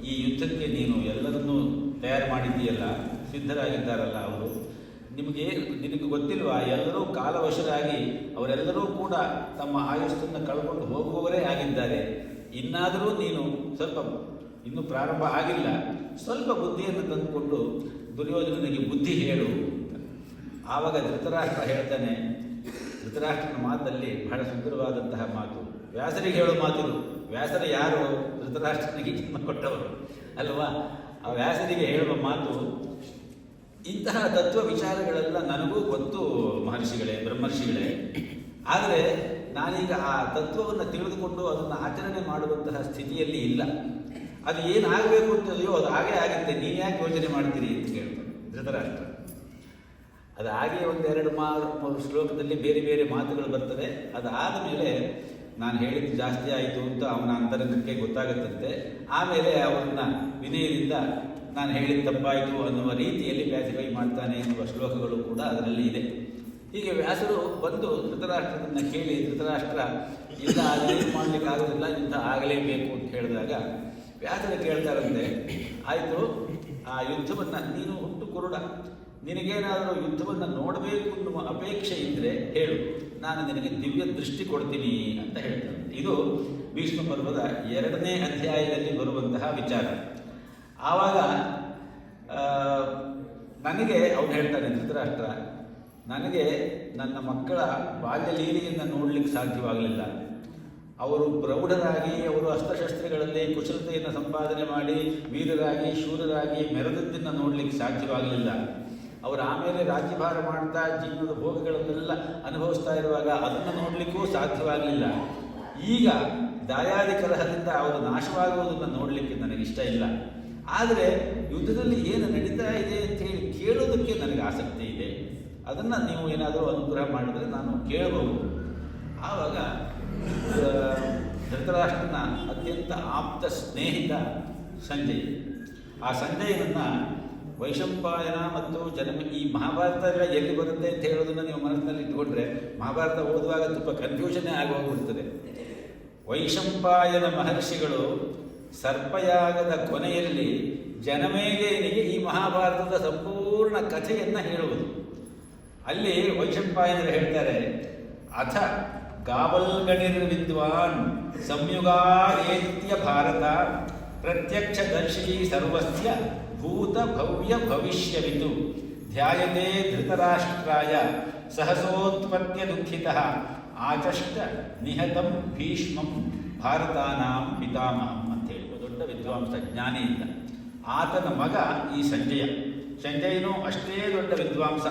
ಈ ಯುದ್ಧಕ್ಕೆ ನೀನು ಎಲ್ಲರನ್ನೂ ತಯಾರು ಮಾಡಿದ್ದೀಯಲ್ಲ, ಸಿದ್ಧರಾಗಿದ್ದಾರಲ್ಲ ಅವರು, ನಿನಗೆ ಗೊತ್ತಿಲ್ವಾ ಎಲ್ಲರೂ ಕಾಲವಶರಾಗಿ ಅವರೆಲ್ಲರೂ ಕೂಡ ತಮ್ಮ ಆಯುಸ್ಸನ್ನು ಕಳ್ಕೊಂಡು ಹೋಗುವವರೇ ಆಗಿದ್ದಾರೆ. ಇನ್ನಾದರೂ ನೀನು ಸ್ವಲ್ಪ ಇನ್ನೂ ಪ್ರಾರಂಭ ಆಗಿಲ್ಲ, ಸ್ವಲ್ಪ ಬುದ್ಧಿಯನ್ನು ತಂದುಕೊಂಡು ದುರ್ಯೋಧನನಿಗೆ ಬುದ್ಧಿ ಹೇಳು. ಆವಾಗ ಧೃತರಾಷ್ಟ್ರ ಹೇಳ್ತಾನೆ, ಧೃತರಾಷ್ಟ್ರನ ಮಾತಲ್ಲಿ ಬಹಳ ಸುಂದರವಾದಂತಹ ಮಾತು, ವ್ಯಾಸರಿಗೆ ಹೇಳೋ ಮಾತುಗಳು. ವ್ಯಾಸರ ಯಾರು? ಧೃತರಾಷ್ಟ್ರನಿಗೆ ಜನ್ಮ ಕೊಟ್ಟವರು ಅಲ್ವಾ. ಆ ವ್ಯಾಸರಿಗೆ ಹೇಳುವ ಮಾತು, ಇಂತಹ ತತ್ವ ವಿಚಾರಗಳೆಲ್ಲ ನನಗೂ ಗೊತ್ತು ಮಹರ್ಷಿಗಳೇ, ಬ್ರಹ್ಮರ್ಷಿಗಳೇ. ಆದರೆ ನಾನೀಗ ಆ ತತ್ವವನ್ನು ತಿಳಿದುಕೊಂಡು ಅದನ್ನು ಆಚರಣೆ ಮಾಡುವಂತಹ ಸ್ಥಿತಿಯಲ್ಲಿ ಇಲ್ಲ. ಅದು ಏನಾಗಬೇಕು ಅಂತದೆಯೋ ಅದು ಹಾಗೇ ಆಗುತ್ತೆ, ನೀವು ಯಾಕೆ ಯೋಚನೆ ಮಾಡ್ತೀರಿ ಅಂತ ಕೇಳ್ತಾರೆ ಧೃತರಾಷ್ಟ್ರ. ಅದು ಹಾಗೆ 1-2 ಶ್ಲೋಕದಲ್ಲಿ ಬೇರೆ ಬೇರೆ ಮಾತುಗಳು ಬರ್ತದೆ. ಅದಾದ ಮೇಲೆ ನಾನು ಹೇಳಿದ್ದು ಜಾಸ್ತಿ ಆಯಿತು ಅಂತ ಅವನ ಅಂತರಂಗಕ್ಕೆ ಗೊತ್ತಾಗುತ್ತಂತೆ. ಆಮೇಲೆ ಅವರನ್ನ ವಿನಯದಿಂದ ನಾನು ಹೇಳಿದ ತಪ್ಪಾಯಿತು ಅನ್ನುವ ರೀತಿಯಲ್ಲಿ ಪ್ಯಾಸಿಫೈ ಮಾಡ್ತಾನೆ ಎನ್ನುವ ಶ್ಲೋಕಗಳು ಕೂಡ ಅದರಲ್ಲಿ ಇದೆ. ಹೀಗೆ ವ್ಯಾಸರು ಬಂದು ಧೃತರಾಷ್ಟ್ರದನ್ನು ಕೇಳಿ, ಧೃತರಾಷ್ಟ್ರ ಯುದ್ಧ ಮಾಡಲಿಕ್ಕಾಗೋದಿಲ್ಲ, ಯುದ್ಧ ಆಗಲೇಬೇಕು ಅಂತ ಹೇಳಿದಾಗ ವ್ಯಾಸರು ಕೇಳ್ತಾರಂತೆ, ಆಯಿತು ಆ ಯುದ್ಧವನ್ನು ನೀನು ಹುಟ್ಟು ಕುರುಡ, ನಿನಗೇನಾದರೂ ಯುದ್ಧವನ್ನು ನೋಡಬೇಕು ಅನ್ನುವ ಅಪೇಕ್ಷೆ ಇದ್ದರೆ ಹೇಳು, ನಾನು ನಿನಗೆ ದಿವ್ಯ ದೃಷ್ಟಿ ಕೊಡ್ತೀನಿ ಅಂತ ಹೇಳ್ತಾರೆ. ಇದು ಭೀಷ್ಮ ಪರ್ವದ 2ನೇ ಅಧ್ಯಾಯದಲ್ಲಿ ಬರುವಂತಹ ವಿಚಾರ. ಆವಾಗ ನನಗೆ ಅವನು ಹೇಳ್ತಾನೆ ಧೃತರಾಷ್ಟ್ರ, ನನಗೆ ನನ್ನ ಮಕ್ಕಳ ಬಾಲ್ಯ ಲೀಲೆಯನ್ನು ನೋಡಲಿಕ್ಕೆ ಸಾಧ್ಯವಾಗಲಿಲ್ಲ. ಅವರು ಪ್ರೌಢರಾಗಿ ಅವರು ಅಸ್ತ್ರಶಸ್ತ್ರಗಳಲ್ಲಿ ಕುಶಲತೆಯನ್ನು ಸಂಪಾದನೆ ಮಾಡಿ ವೀರರಾಗಿ ಶೂರರಾಗಿ ಮೆರೆದದ್ದನ್ನು ನೋಡಲಿಕ್ಕೆ ಸಾಧ್ಯವಾಗಲಿಲ್ಲ. ಅವರು ಆಮೇಲೆ ರಾಜ್ಯಭಾರ ಮಾಡ್ತಾ ಜೀವನದ ಭೋಗಗಳನ್ನೆಲ್ಲ ಅನುಭವಿಸ್ತಾ ಇರುವಾಗ ಅದನ್ನು ನೋಡಲಿಕ್ಕೂ ಸಾಧ್ಯವಾಗಲಿಲ್ಲ. ಈಗ ದಾಯಾದಿ ಕಲಹದಿಂದ ಅವರು ನಾಶವಾಗುವುದನ್ನು ನೋಡಲಿಕ್ಕೆ ನನಗಿಷ್ಟ ಇಲ್ಲ. ಆದರೆ ಯುದ್ಧದಲ್ಲಿ ಏನು ನಡೀತಾ ಇದೆ ಅಂತ ಹೇಳಿ ಕೇಳೋದಕ್ಕೆ ನನಗೆ ಆಸಕ್ತಿ ಇದೆ. ಅದನ್ನು ನೀವು ಏನಾದರೂ ಅನುಗ್ರಹ ಮಾಡಿದರೆ ನಾನು ಕೇಳಬಹುದು. ಆವಾಗ ಧೃತರಾಷ್ಟ್ರನ ಅತ್ಯಂತ ಆಪ್ತ ಸ್ನೇಹಿತ ಸಂಜಯ್, ಆ ಸಂಜಯನನ್ನು ವೈಶಂಪಾಯನ ಮತ್ತು ಈ ಮಹಾಭಾರತ ಎಲ್ಲ ಎಲ್ಲಿ ಬರುತ್ತೆ ಅಂತ ಹೇಳೋದನ್ನು ನೀವು ಮನಸ್ಸಿನಲ್ಲಿ ಇಟ್ಕೊಂಡ್ರೆ ಮಹಾಭಾರತ ಓದುವಾಗ ತುಂಬ ಕನ್ಫ್ಯೂಷನ್ನೇ ಆಗೋಗ್ಬಿಡ್ತದೆ. ವೈಶಂಪಾಯನ ಮಹರ್ಷಿಗಳು ಸರ್ಪಯಾಗದ ಕೊನೆಯಲ್ಲಿ ಜನಮೇಜಯನಿಗೆ ಈ ಮಹಾಭಾರತದ ಸಂಪೂರ್ಣ ಕಥೆಯನ್ನು ಹೇಳುವುದು. ಅಲ್ಲಿ ವೈಶಂಪಾಯನರು ಹೇಳ್ತಾರೆ, ಅಥ ಗಾವಲ್ಗಣಿರ್ ವಿದ್ವಾನ್ ಸಂಯುಗಾರೇತ್ಯ ಭಾರತ ಪ್ರತ್ಯಕ್ಷದರ್ಶಿ ಸರ್ವಸ್ಯ ಭೂತ ಭವ್ಯ ಭವಿಷ್ಯವಿತು ಧ್ಯಾಯತೆ ಧೃತರಾಷ್ಟ್ರಾಯ ಸಹಸೋತ್ಪತ್ಯ ದುಃಖಿತಃ ಆಚಷ್ಟ ನಿಹತಂ ಭೀಷ್ಮಂ ಭಾರತಾನಾಂ ಪಿತಾಮಹಂ ಅಂತ ಹೇಳುವ ದೊಡ್ಡ ವಿದ್ವಾಂಸ ಜ್ಞಾನಿಯಿಂದ. ಆತನ ಮಗ ಈ ಸಂಜಯನು ಅಷ್ಟೇ ದೊಡ್ಡ ವಿದ್ವಾಂಸ.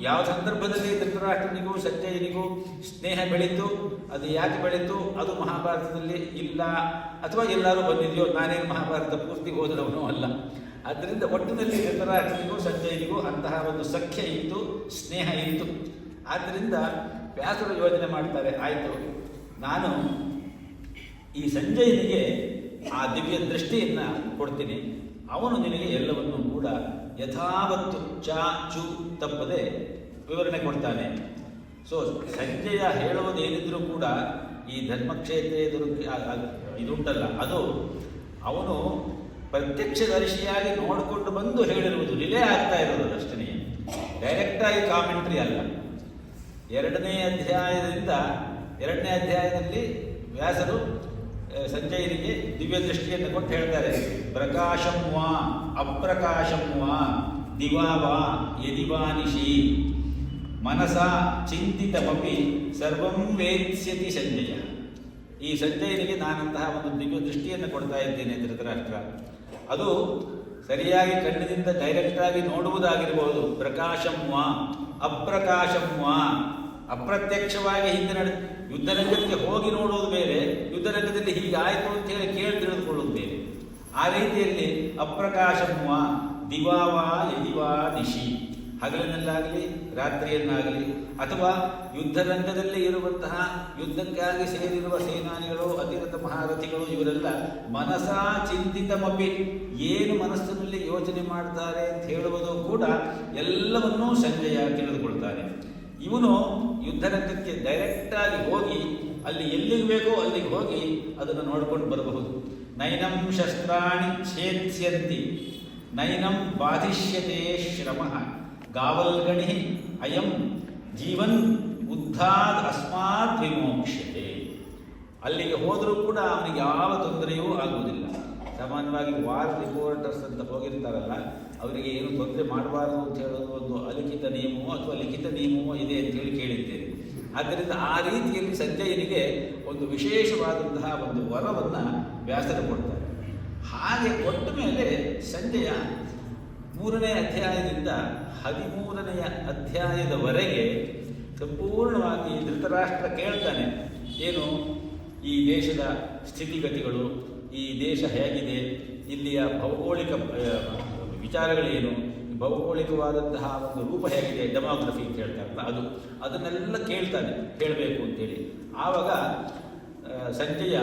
ಯಾವ ಸಂದರ್ಭದಲ್ಲಿ ಧೃತರಾಷ್ಟ್ರನಿಗೂ ಸಂಜಯನಿಗೂ ಸ್ನೇಹ ಬೆಳೀತು, ಅದು ಯಾಕೆ ಬೆಳೀತು ಅದು ಮಹಾಭಾರತದಲ್ಲಿ ಇಲ್ಲ, ಅಥವಾ ಎಲ್ಲರೂ ಬಂದಿದೆಯೋ, ನಾನೇನು ಮಹಾಭಾರತ ಪೂರ್ತಿ ಓದಿದವನು ಅಲ್ಲ. ಆದ್ದರಿಂದ ಒಟ್ಟಿನಲ್ಲಿ ಧೃತರಾಷ್ಟ್ರನಿಗೂ ಸಂಜಯನಿಗೂ ಅಂತಹ ಒಂದು ಸಖ್ಯ ಇತ್ತು, ಸ್ನೇಹ ಇತ್ತು. ಆದ್ದರಿಂದ ವ್ಯಾಸರು ಯೋಜನೆ ಮಾಡ್ತಾರೆ, ಆಯಿತು ನಾನು ಈ ಸಂಜಯನಿಗೆ ಆ ದಿವ್ಯ ದೃಷ್ಟಿಯನ್ನು ಕೊಡ್ತೀನಿ, ಅವನು ನಿನಗೆ ಎಲ್ಲವನ್ನೂ ಕೂಡ ಯಥಾವತ್ತು ಚು ತಪ್ಪದೆ ವಿವರಣೆ ಕೊಡ್ತಾನೆ. ಸೊ ಸಂಜಯ ಹೇಳುವುದೇನಿದ್ರೂ ಕೂಡ ಈ ಧರ್ಮಕ್ಷೇತ್ರ ಇದುಂಟಲ್ಲ, ಅದು ಅವನು ಪ್ರತ್ಯಕ್ಷದರ್ಶಿಯಾಗಿ ನೋಡಿಕೊಂಡು ಬಂದು ಹೇಳಿರುವುದು, ರಿಲೇ ಆಗ್ತಾ ಇರೋದು ಅಷ್ಟೇ, ಡೈರೆಕ್ಟಾಗಿ ಕಾಮೆಂಟ್ರಿ ಅಲ್ಲ. ಎರಡನೇ ಅಧ್ಯಾಯದಲ್ಲಿ ವ್ಯಾಸರು ಸಂಜಯನಿಗೆ ದಿವ್ಯ ದೃಷ್ಟಿಯನ್ನು ಕೊಟ್ಟು ಹೇಳ್ತಾರೆ, ಪ್ರಕಾಶಂ ವಾ ಅಪ್ರಕಾಶಂ ವಾ ದಿವಾ ವಾ ಯದಿವಾ ನಿಶಿ ಮನಸ ಚಿಂತಿತಮಪಿ ಸರ್ವಂ ವೇತ್ಸ್ಯತಿ ಸಂಜಯ. ಈ ಸಂಜಯನಿಗೆ ನಾನಂತಹ ಒಂದು ದಿವ್ಯ ದೃಷ್ಟಿಯನ್ನು ಕೊಡ್ತಾ ಇದ್ದೇನೆ ಧೃತರಾಷ್ಟ್ರ. ಅದು ಸರಿಯಾಗಿ ಕಣ್ಣಿನಿಂದ ಡೈರೆಕ್ಟಾಗಿ ನೋಡುವುದಾಗಿರಬಹುದು, ಪ್ರಕಾಶಂ ವಾ ಅಪ್ರಕಾಶಂ ವಾ, ಅಪ್ರತ್ಯಕ್ಷವಾಗಿ ಹಿಂದಿನ ಯುದ್ಧರಂಗಕ್ಕೆ ಹೋಗಿ ನೋಡುವುದು ಬೇರೆ, ಯುದ್ಧರಂಗದಲ್ಲಿ ಹೀಗಾಯಿತು ಅಂತ ಹೇಳಿ ಕೇಳಿ ತಿಳಿದುಕೊಳ್ಳುವುದು ಬೇರೆ. ಆ ರೀತಿಯಲ್ಲಿ ಅಪ್ರಕಾಶಂ ವಾ ದಿವಾವಾ ಯದಿವಾ ನಿಶಿ, ಹಗಲಿನಲ್ಲಾಗಲಿ ರಾತ್ರಿಯನ್ನಾಗಲಿ, ಅಥವಾ ಯುದ್ಧರಂಗದಲ್ಲಿ ಇರುವಂತಹ ಯುದ್ಧಕ್ಕಾಗಿ ಸೇರಿರುವ ಸೇನಾನಿಗಳು, ಅತಿರಥ ಮಹಾರಥಿಗಳು, ಇವರೆಲ್ಲ ಮನಸಾ ಚಿಂತಿತಮಪಿ, ಏನು ಮನಸ್ಸಿನಲ್ಲಿ ಯೋಚನೆ ಮಾಡ್ತಾರೆ ಅಂತ ಹೇಳುವುದು ಕೂಡ ಎಲ್ಲವನ್ನೂ ಸಂಜಯ ತಿಳಿದುಕೊಳ್ತಾನೆ. ಇವನು ಯುದ್ಧರಂಗಕ್ಕೆ ಡೈರೆಕ್ಟಾಗಿ ಹೋಗಿ ಅಲ್ಲಿ ಎಲ್ಲಿಗೆ ಬೇಕೋ ಅಲ್ಲಿಗೆ ಹೋಗಿ ಅದನ್ನು ನೋಡ್ಕೊಂಡು ಬರಬಹುದು. ನೈನಂ ಶಸ್ತ್ರಾಣಿ ಛೇತ್ಸ್ಯಂತಿ ನೈನಂ ಬಾಧಿಷ್ಯತೆ ಶ್ರಮಃ ಗಾವಲ್ಗಣಿ ಅಯಂ ಜೀವನ್ ಉದ್ಧಾದ್ ಅಸ್ಮಾತ್ ವಿಮೋಕ್ಷ್ಯತೆ. ಅಲ್ಲಿಗೆ ಹೋದರೂ ಕೂಡ ಅವನಿಗೆ ಯಾವ ತೊಂದರೆಯೂ ಆಗುವುದಿಲ್ಲ. ಸಾಮಾನ್ಯವಾಗಿ ವಾರ್ ರಿಪೋರ್ಟರ್ಸ್ ಅಂತ ಹೋಗಿರ್ತಾರಲ್ಲ, ಅವರಿಗೆ ಏನು ತೊಂದರೆ ಮಾಡಬಾರ್ದು ಅಂತ ಹೇಳೋದು ಒಂದು ಅಲಿಖಿತ ನಿಯಮವೋ ಅಥವಾ ಲಿಖಿತ ನಿಯಮವೋ ಇದೆ ಅಂತ ಹೇಳಿ ಕೇಳಿದ್ದೇನೆ. ಆದ್ದರಿಂದ ಆ ರೀತಿಯಲ್ಲಿ ಸಂಜಯನಿಗೆ ಒಂದು ವಿಶೇಷವಾದಂತಹ ಒಂದು ವರವನ್ನು ವ್ಯಾಸರು ಕೊಡ್ತಾರೆ. ಹಾಗೆ ಕೊಟ್ಟ ಮೇಲೆ ಸಂಜಯ 3ನೇ ಅಧ್ಯಾಯದಿಂದ 13ನೇ ಅಧ್ಯಾಯದವರೆಗೆ ಸಂಪೂರ್ಣವಾಗಿ ಧೃತರಾಷ್ಟ್ರ ಕೇಳ್ತಾನೆ, ಏನು ಈ ದೇಶದ ಸ್ಥಿತಿಗತಿಗಳು, ಈ ದೇಶ ಹೇಗಿದೆ, ಇಲ್ಲಿಯ ಭೌಗೋಳಿಕ ವಿಚಾರಗಳೇನು, ಭೌಗೋಳಿಕವಾದಂತಹ ಒಂದು ರೂಪ ಹೇಗಿದೆ, ಡೆಮೋಗ್ರಫಿ ಅಂತ ಹೇಳ್ತಾರಲ್ಲ ಅದನ್ನೆಲ್ಲ ಹೇಳಬೇಕು ಅಂತೇಳಿ. ಆವಾಗ ಸಂಜಯ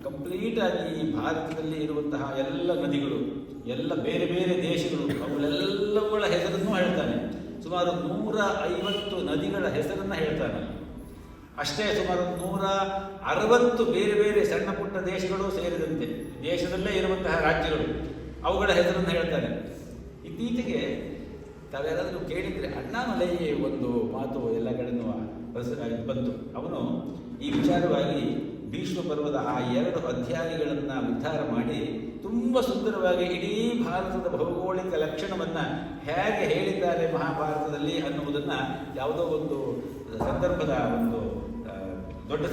ಕಂಪ್ಲೀಟಾಗಿ ಈ ಭಾರತದಲ್ಲಿ ಇರುವಂತಹ ಎಲ್ಲ ನದಿಗಳು, ಎಲ್ಲ ಬೇರೆ ಬೇರೆ ದೇಶಗಳು, ಅವುಗಳೆಲ್ಲವುಗಳ ಹೆಸರನ್ನು ಹೇಳ್ತಾನೆ. ಸುಮಾರು 150 ನದಿಗಳ ಹೆಸರನ್ನು ಹೇಳ್ತಾನೆ. ಅಷ್ಟೇ ಸುಮಾರು 160 ಬೇರೆ ಬೇರೆ ಸಣ್ಣ ಪುಟ್ಟ ದೇಶಗಳು ಸೇರಿದಂತೆ ದೇಶದಲ್ಲೇ ಇರುವಂತಹ ರಾಜ್ಯಗಳು, ಅವುಗಳ ಹೆಸರನ್ನು ಹೇಳ್ತಾನೆ. ಇತ್ತೀಚೆಗೆ ತಾವೆಲ್ಲರೂ ಕೇಳಿದರೆ ಅಣ್ಣಾಮಲೈ ಒಂದು ಮಾತು ಎಲ್ಲ ಕಡೆನೂ ಬಂತು. ಅವನು ಈ ವಿಚಾರವಾಗಿ ಭೀಷ್ಮ ಪರ್ವದ ಆ 2 ಅಧ್ಯಾಯಗಳನ್ನು ಉದ್ಧಾರ ಮಾಡಿ ತುಂಬ ಸುಂದರವಾಗಿ ಇಡೀ ಭಾರತದ ಭೌಗೋಳಿಕ ಲಕ್ಷಣವನ್ನು ಹೇಗೆ ಹೇಳಿದ್ದಾರೆ ಮಹಾಭಾರತದಲ್ಲಿ ಅನ್ನುವುದನ್ನು ಯಾವುದೋ ಒಂದು ಸಂದರ್ಭದ ಒಂದು ದೊಡ್ಡ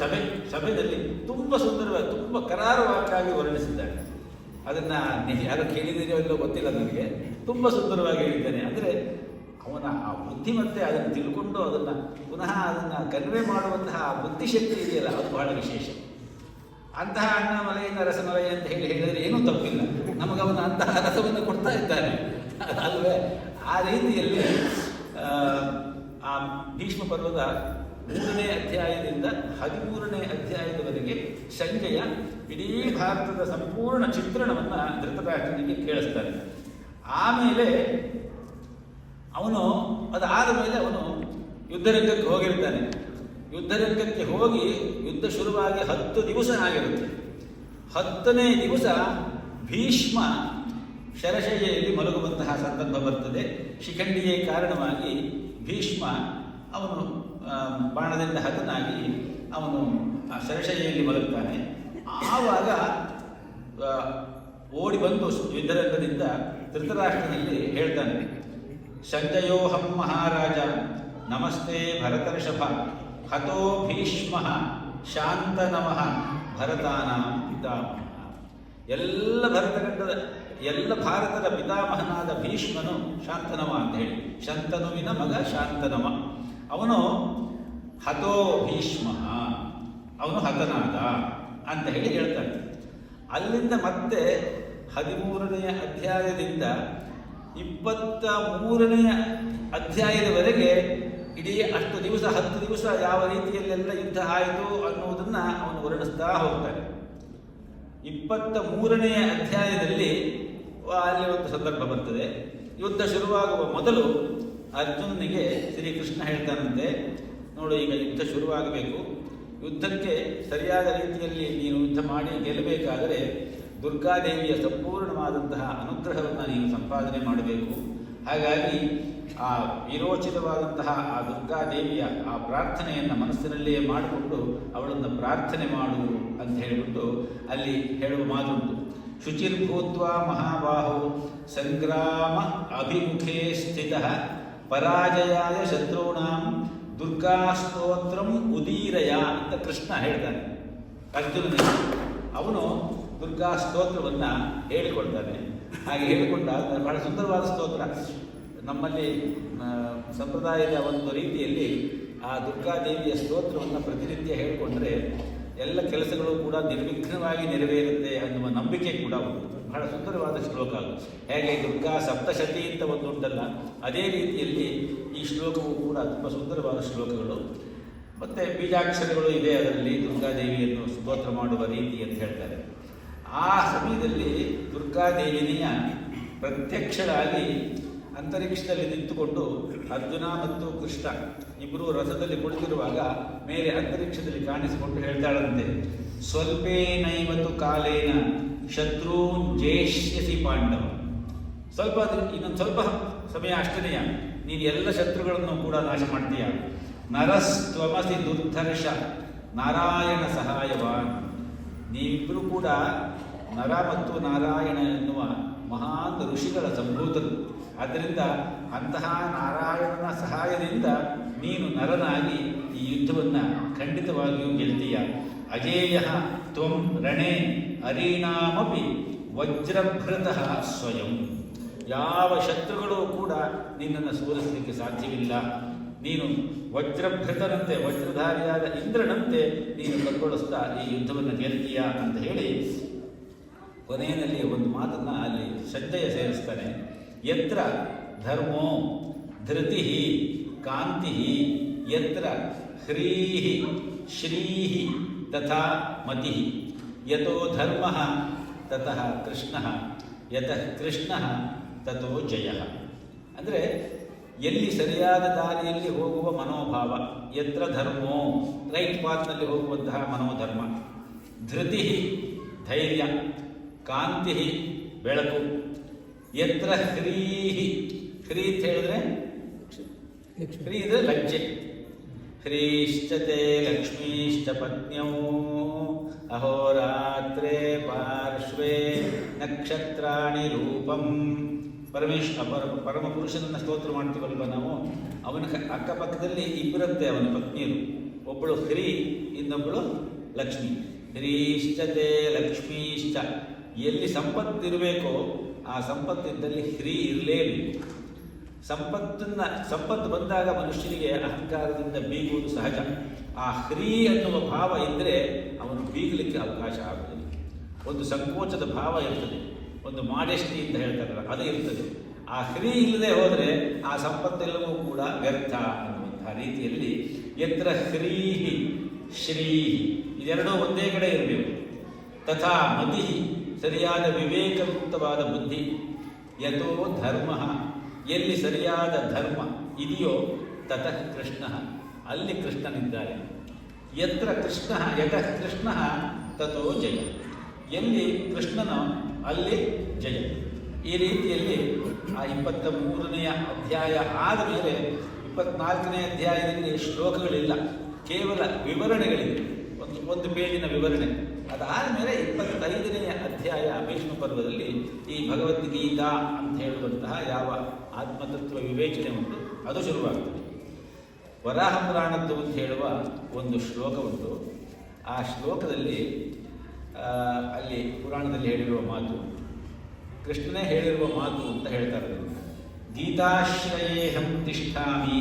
ಸಭೆಯಲ್ಲಿ ತುಂಬ ಸುಂದರವಾಗಿ, ತುಂಬ ಕರಾರುವಾಕ್ಕಾಗಿ ವರ್ಣಿಸಿದ್ದಾನೆ. ಅದನ್ನು ಯಾರು ಕೇಳಿದಿರೋ ಇಲ್ಲೋ ಗೊತ್ತಿಲ್ಲ ನನಗೆ, ತುಂಬ ಸುಂದರವಾಗಿ ಹೇಳಿದ್ದಾನೆ. ಅಂದರೆ ಅವನ ಆ ಬುದ್ಧಿಮತ್ತೆ ಅದನ್ನು ತಿಳ್ಕೊಂಡು ಅದನ್ನು ಪುನಃ ಅದನ್ನು ಕನ್ವೆ ಮಾಡುವಂತಹ ಬುದ್ಧಿಶಕ್ತಿ ಇದೆಯಲ್ಲ, ಅದು ಬಹಳ ವಿಶೇಷ. ಅಂತಹ ಅಣ್ಣಾಮಲೈನ ರಸಮಲೈ ಅಂತ ಹೇಳಿದರೆ ಏನೂ ತಪ್ಪಿಲ್ಲ, ನಮಗವನ ಅಂತಹ ರಸವನ್ನು ಕೊಡ್ತಾ ಇದ್ದಾನೆ ಅಲ್ವೇ. ಆ ರೀತಿಯಲ್ಲಿ ಆ ಭೀಷ್ಮ ಪರ್ವದ 3ನೇ ಅಧ್ಯಾಯದಿಂದ 13ನೇ ಅಧ್ಯಾಯದವರೆಗೆ ಸಂಜಯ ಇಡೀ ಭಾರತದ ಸಂಪೂರ್ಣ ಚಿತ್ರಣವನ್ನು ಧೃತರಾಷ್ಟ್ರನಿಗೆ ಕೇಳಿಸ್ತಾನೆ. ಆಮೇಲೆ ಅವನು ಅದಾದ ಮೇಲೆ ಅವನು ಯುದ್ಧರಂಗಕ್ಕೆ ಹೋಗಿರ್ತಾನೆ. ಯುದ್ಧರಂಗಕ್ಕೆ ಹೋಗಿ ಯುದ್ಧ ಶುರುವಾಗಿ 10 ದಿವಸ ಆಗಿರುತ್ತೆ. 10ನೇ ದಿವಸ ಭೀಷ್ಮ ಶರಶಯ್ಯೆಯಲ್ಲಿ ಮಲಗುವಂತಹ ಸಂದರ್ಭ ಬರ್ತದೆ. ಶಿಖಂಡಿಗೆ ಕಾರಣವಾಗಿ ಭೀಷ್ಮ ಅವನು ಬಾಣದಿಂದ ಹತನಾಗಿ ಅವನು ಶರಶಯ್ಯೆಯಲ್ಲಿ ಮಲಗುತ್ತಾನೆ. ಆವಾಗ ಓಡಿ ಬಂದು ಯುದ್ಧರಂಗದಿಂದ ಧೃತರಾಷ್ಟ್ರನಲ್ಲಿ ಹೇಳ್ತಾನೆ, ಸಂಜಯೋಹಂ ಮಹಾರಾಜ ನಮಸ್ತೆ ಭರತರ್ಷಭ ಹತೋ ಭೀಷ್ಮ ಶಾಂತನಮಃ ಭರತಾನಾಂ ಪಿತಾಮಹ. ಎಲ್ಲ ಭಾರತದ ಪಿತಾಮಹನಾದ ಭೀಷ್ಮನು ಶಾಂತನಮ ಅಂತ ಹೇಳಿ, ಶಂತನುವಿನ ಮಗ ಶಾಂತನಮ. ಅವನು ಹತೋ ಭೀಷ್ಮ, ಅವನು ಹತನಾದ ಅಂತ ಹೇಳಿ ಹೇಳ್ತಾನೆ. ಅಲ್ಲಿಂದ ಮತ್ತೆ 13ನೇ ಅಧ್ಯಾಯದಿಂದ 23ನೇ ಅಧ್ಯಾಯದವರೆಗೆ ಇಡೀ ಅಷ್ಟು ದಿವಸ 10 ದಿವಸ ಯಾವ ರೀತಿಯಲ್ಲೆಲ್ಲ ಯುದ್ಧ ಆಯಿತು ಅನ್ನುವುದನ್ನು ಅವನು ವರ್ಣಿಸ್ತಾ ಹೋಗ್ತಾನೆ. 23ನೇ ಅಧ್ಯಾಯದಲ್ಲಿ ಅಲ್ಲಿ ಒಂದು ಸಂದರ್ಭ ಬರ್ತದೆ. ಯುದ್ಧ ಶುರುವಾಗುವ ಮೊದಲು ಅರ್ಜುನನಿಗೆ ಶ್ರೀಕೃಷ್ಣ ಹೇಳ್ತಾನಂತೆ, ನೋಡು ಈಗ ಯುದ್ಧ ಶುರುವಾಗಬೇಕು, ಯುದ್ಧಕ್ಕೆ ಸರಿಯಾದ ರೀತಿಯಲ್ಲಿ ನೀನು ಯುದ್ಧ ಮಾಡಿ ಗೆಲ್ಲಬೇಕಾದರೆ ದುರ್ಗಾದೇವಿಯ ಸಂಪೂರ್ಣವಾದಂತಹ ಅನುಗ್ರಹವನ್ನು ನೀನು ಸಂಪಾದನೆ ಮಾಡಬೇಕು. ಹಾಗಾಗಿ ಆ ವಿರೋಚಿತವಾದಂತಹ ಆ ದುರ್ಗಾದೇವಿಯ ಆ ಪ್ರಾರ್ಥನೆಯನ್ನು ಮನಸ್ಸಿನಲ್ಲಿಯೇ ಮಾಡಿಕೊಂಡು ಅವಳನ್ನು ಪ್ರಾರ್ಥನೆ ಮಾಡು ಅಂತ ಹೇಳಿಬಿಟ್ಟು ಅಲ್ಲಿ ಹೇಳುವ ಮಾತುಂಟು. ಶುಚಿರ್ಭೂತ್ವ ಮಹಾಬಾಹು ಸಂಗ್ರಾಮ ಅಭಿಮುಖೇ ಸ್ಥಿತ ಪರಾಜಯಾಯ ಶತ್ರುಣಾಂ ದುರ್ಗಾಸ್ತೋತ್ರಂ ಉದೀರಯ ಅಂತ ಕೃಷ್ಣ ಹೇಳ್ತಾನೆ ಅರ್ಜುನನಿಗೆ. ಅವನು ದುರ್ಗಾ ಸ್ತೋತ್ರವನ್ನು ಹೇಳಿಕೊಳ್ತಾನೆ. ಹಾಗೆ ಹೇಳಿಕೊಂಡ ಬಹಳ ಸುಂದರವಾದ ಸ್ತೋತ್ರ. ನಮ್ಮಲ್ಲಿ ಸಂಪ್ರದಾಯದ ಒಂದು ರೀತಿಯಲ್ಲಿ ಆ ದುರ್ಗಾದೇವಿಯ ಸ್ತೋತ್ರವನ್ನು ಪ್ರತಿನಿತ್ಯ ಹೇಳಿಕೊಂಡ್ರೆ ಎಲ್ಲ ಕೆಲಸಗಳು ಕೂಡ ನಿರ್ವಿಘ್ನವಾಗಿ ನೆರವೇರುತ್ತೆ ಅನ್ನುವ ನಂಬಿಕೆ ಕೂಡ ಉಂಟು. ಬಹಳ ಸುಂದರವಾದ ಶ್ಲೋಕ ಅದು. ಹೇಗೆ ದುರ್ಗಾ ಸಪ್ತಶತಿ ಅಂತ ಒಂದು ಉಂಟಲ್ಲ, ಅದೇ ರೀತಿಯಲ್ಲಿ ಈ ಶ್ಲೋಕವು ಕೂಡ ತುಂಬ ಸುಂದರವಾದ ಶ್ಲೋಕಗಳು. ಮತ್ತು ಬೀಜಾಕ್ಷರಗಳು ಇದೆ ಅದರಲ್ಲಿ, ದುರ್ಗಾದೇವಿಯನ್ನು ಸ್ತೋತ್ರ ಮಾಡುವ ರೀತಿ ಅಂತ ಹೇಳ್ತಾರೆ. ಆ ಸಮಯದಲ್ಲಿ ದುರ್ಗಾದೇವಿನಿಯ ಪ್ರತ್ಯಕ್ಷರಾಗಿ ಅಂತರಿಕ್ಷದಲ್ಲಿ ನಿಂತುಕೊಂಡು ಅರ್ಜುನ ಮತ್ತು ಕೃಷ್ಣ ಇಬ್ಬರು ರಥದಲ್ಲಿ ಕುಳಿತಿರುವಾಗ ಮೇಲೆ ಅಂತರಿಕ್ಷದಲ್ಲಿ ಕಾಣಿಸಿಕೊಂಡು ಹೇಳ್ತಾಳಂತೆ, ಸ್ವಲ್ಪೇನೈವತು ಕಾಲೇನ ಶತ್ರುನ್ ಜೇಷ್ಯಸಿ ಪಾಂಡವ. ಇನ್ನೊಂದು ಸ್ವಲ್ಪ ಸಮಯ ಅಷ್ಟನೆಯ ನೀನು ಎಲ್ಲ ಶತ್ರುಗಳನ್ನು ಕೂಡ ನಾಶ ಮಾಡ್ತೀಯ. ನರಸ್ತ್ವಮಸಿ ದುರ್ಧರ್ಷ ನಾರಾಯಣ ಸಹಾಯವಾನ್. ನೀವಿಬ್ಬರು ಕೂಡ ನರ ಮತ್ತು ನಾರಾಯಣ ಎನ್ನುವ ಮಹಾನ್ ಋಷಿಗಳ ಸಂಭೂತರು. ಆದ್ದರಿಂದ ಅಂತಹ ನಾರಾಯಣನ ಸಹಾಯದಿಂದ ನೀನು ನರನಾಗಿ ಈ ಯುದ್ಧವನ್ನು ಖಂಡಿತವಾಗಿಯೂ ಗೆಲ್ತೀಯ. ಅಜೇಯ ತ್ವಂ ರಣೇ ಅರೀಣಾಮಪಿ ವಜ್ರಭೃತಃ ಸ್ವಯಂ. ಯಾವ ಶತ್ರುಗಳೂ ಕೂಡ ನಿನ್ನನ್ನು ಸೋಲಿಸಲಿಕ್ಕೆ ಸಾಧ್ಯವಿಲ್ಲ. ನೀನು ವಜ್ರಭೃತನಂತೆ, ವಜ್ರಧಾರಿಯಾದ ಇಂದ್ರನಂತೆ ನೀನು ಕಲ್ಗೊಳಿಸ್ತಾ ಈ ಯುದ್ಧವನ್ನು ಗೆಲ್ತೀಯ ಅಂತ ಹೇಳಿ ಕೊನೆಯಲ್ಲಿ ಒಂದು ಮಾತನ್ನು ಅಲ್ಲಿ ಸಂಜಯ ಸೇರಿಸ್ತಾನೆ. ಯತ್ರ ಧರ್ಮೋ ಧೃತಿ ಕಾಂತಿ ಯತ್ರ ಹ್ರೀಹಿ ಶ್ರೀಹಿ ತಥಾ ಮತಿ ಯತೋ ಧರ್ಮ ತತಃ ಕೃಷ್ಣ ಯತಃ ಕೃಷ್ಣ ತಥೋ ಜಯ. ಅಂದರೆ ಎಲ್ಲಿ ಸರಿಯಾದ ದಾರಿಯಲ್ಲಿ ಹೋಗುವ ಮನೋಭಾವ, ಯತ್ರ ಧರ್ಮೋ ರೈಟ್ ಪಾತ್ನಲ್ಲಿ ಹೋಗುವಂತಹ ಮನೋಧರ್ಮ, ಧೃತಿ ಧೈರ್ಯ, ಕಾಂತಿ ಬೆಳಕು, ಯತ್ರ ಹ್ರೀಹಿ ಹ್ರೀ ಅಂತ ಹೇಳಿದ್ರೆ ಹ್ರೀ ಅಂದರೆ ಲಜ್ಜೆ, ಹ್ರೀಶ್ಚತೆ ಲಕ್ಷ್ಮೀಶ್ಚ ಪತ್ನ್ಯೌ ಅಹೋರಾತ್ರೇ ಪಾರ್ಶ್ವೇ ನಕ್ಷತ್ರಾಣಿ ರೂಪಂ. ಪರಮಪುರುಷನನ್ನು ಸ್ತೋತ್ರ ಮಾಡ್ತೀವಲ್ವ ನಾವು, ಅವನ ಅಕ್ಕಪಕ್ಕದಲ್ಲಿ ಇಬ್ಬರಂತೆ ಅವನ ಪತ್ನಿಯರು, ಒಬ್ಬಳು ಹ್ರೀ ಇನ್ನೊಬ್ಬಳು ಲಕ್ಷ್ಮಿ. ಹ್ರೀಶ್ಚತೆ ಲಕ್ಷ್ಮೀಶ್ಚ. ಎಲ್ಲಿ ಸಂಪತ್ತಿರಬೇಕೋ ಆ ಸಂಪತ್ತಿದ್ದಲ್ಲಿ ಹ್ರೀ ಇರಲೇಬೇಕು. ಸಂಪತ್ತು ಬಂದಾಗ ಮನುಷ್ಯನಿಗೆ ಅಹಂಕಾರದಿಂದ ಬೀಗುವುದು ಸಹಜ. ಆ ಹ್ರೀ ಅನ್ನುವ ಭಾವ ಇದ್ದರೆ ಅವನು ಬೀಗಲಿಕ್ಕೆ ಅವಕಾಶ ಆಗುತ್ತದೆ. ಒಂದು ಸಂಕೋಚದ ಭಾವ ಇರ್ತದೆ, ಒಂದು ಮಾಡೆಸ್ಟಿ ಅಂತ ಹೇಳ್ತಾರಲ್ಲ ಅದು ಇರ್ತದೆ. ಆ ಹ್ರೀ ಇಲ್ಲದೆ ಹೋದರೆ ಆ ಸಂಪತ್ತೆಲ್ಲವೂ ಕೂಡ ವ್ಯರ್ಥ ಅನ್ನುವಂತಹ ರೀತಿಯಲ್ಲಿ ಯತ್ರ ಹ್ರೀಹಿ ಶ್ರೀಹಿ ಇದೆರಡೂ ಒಂದೇ ಕಡೆ ಇರಬೇಕು. ತಥಾ ಮತಿ ಸರಿಯಾದ ವಿವೇಕಯುಕ್ತವಾದ ಬುದ್ಧಿ, ಯಥೋ ಧರ್ಮ, ಎಲ್ಲಿ ಸರಿಯಾದ ಧರ್ಮ ಇದೆಯೋ ತತಃ ಕೃಷ್ಣ, ಅಲ್ಲಿ ಕೃಷ್ಣನಿದ್ದಾರೆ. ಯತ್ರ ಕೃಷ್ಣ ಯತಃ ಕೃಷ್ಣ ತಥೋ ಜಯ, ಎಲ್ಲಿ ಕೃಷ್ಣನೋ ಅಲ್ಲಿ ಜಯ. ಈ ರೀತಿಯಲ್ಲಿ ಆ 23ನೆಯ ಅಧ್ಯಾಯ ಆದ ಮೇಲೆ 24ನೇ ಅಧ್ಯಾಯದಲ್ಲಿ ಶ್ಲೋಕಗಳಿಲ್ಲ, ಕೇವಲ ವಿವರಣೆಗಳಿವೆ, ಒಂದು ಪೇಜಿನ ವಿವರಣೆ. ಅದಾದ ಮೇಲೆ 25ನೆಯ ಅಧ್ಯಾಯ ಭೀಷ್ಮ ಪರ್ವದಲ್ಲಿ ಈ ಭಗವದ್ಗೀತಾ ಅಂತ ಹೇಳುವಂತಹ ಯಾವ ಆತ್ಮತತ್ವ ವಿವೇಚನೆ ಉಂಟು ಅದು ಶುರುವಾಗ್ತದೆ. ವರಾಹ ಪುರಾಣದ್ದು ಅಂತ ಹೇಳುವ ಒಂದು ಶ್ಲೋಕ ಉಂಟು. ಆ ಶ್ಲೋಕದಲ್ಲಿ ಅಲ್ಲಿ ಪುರಾಣದಲ್ಲಿ ಹೇಳಿರುವ ಮಾತು, ಕೃಷ್ಣನೇ ಹೇಳಿರುವ ಮಾತು ಅಂತ ಹೇಳ್ತಾರೆ. ಗೀತಾಶ್ರಯೇಹಂ ತಿಷ್ಠಾಮಿ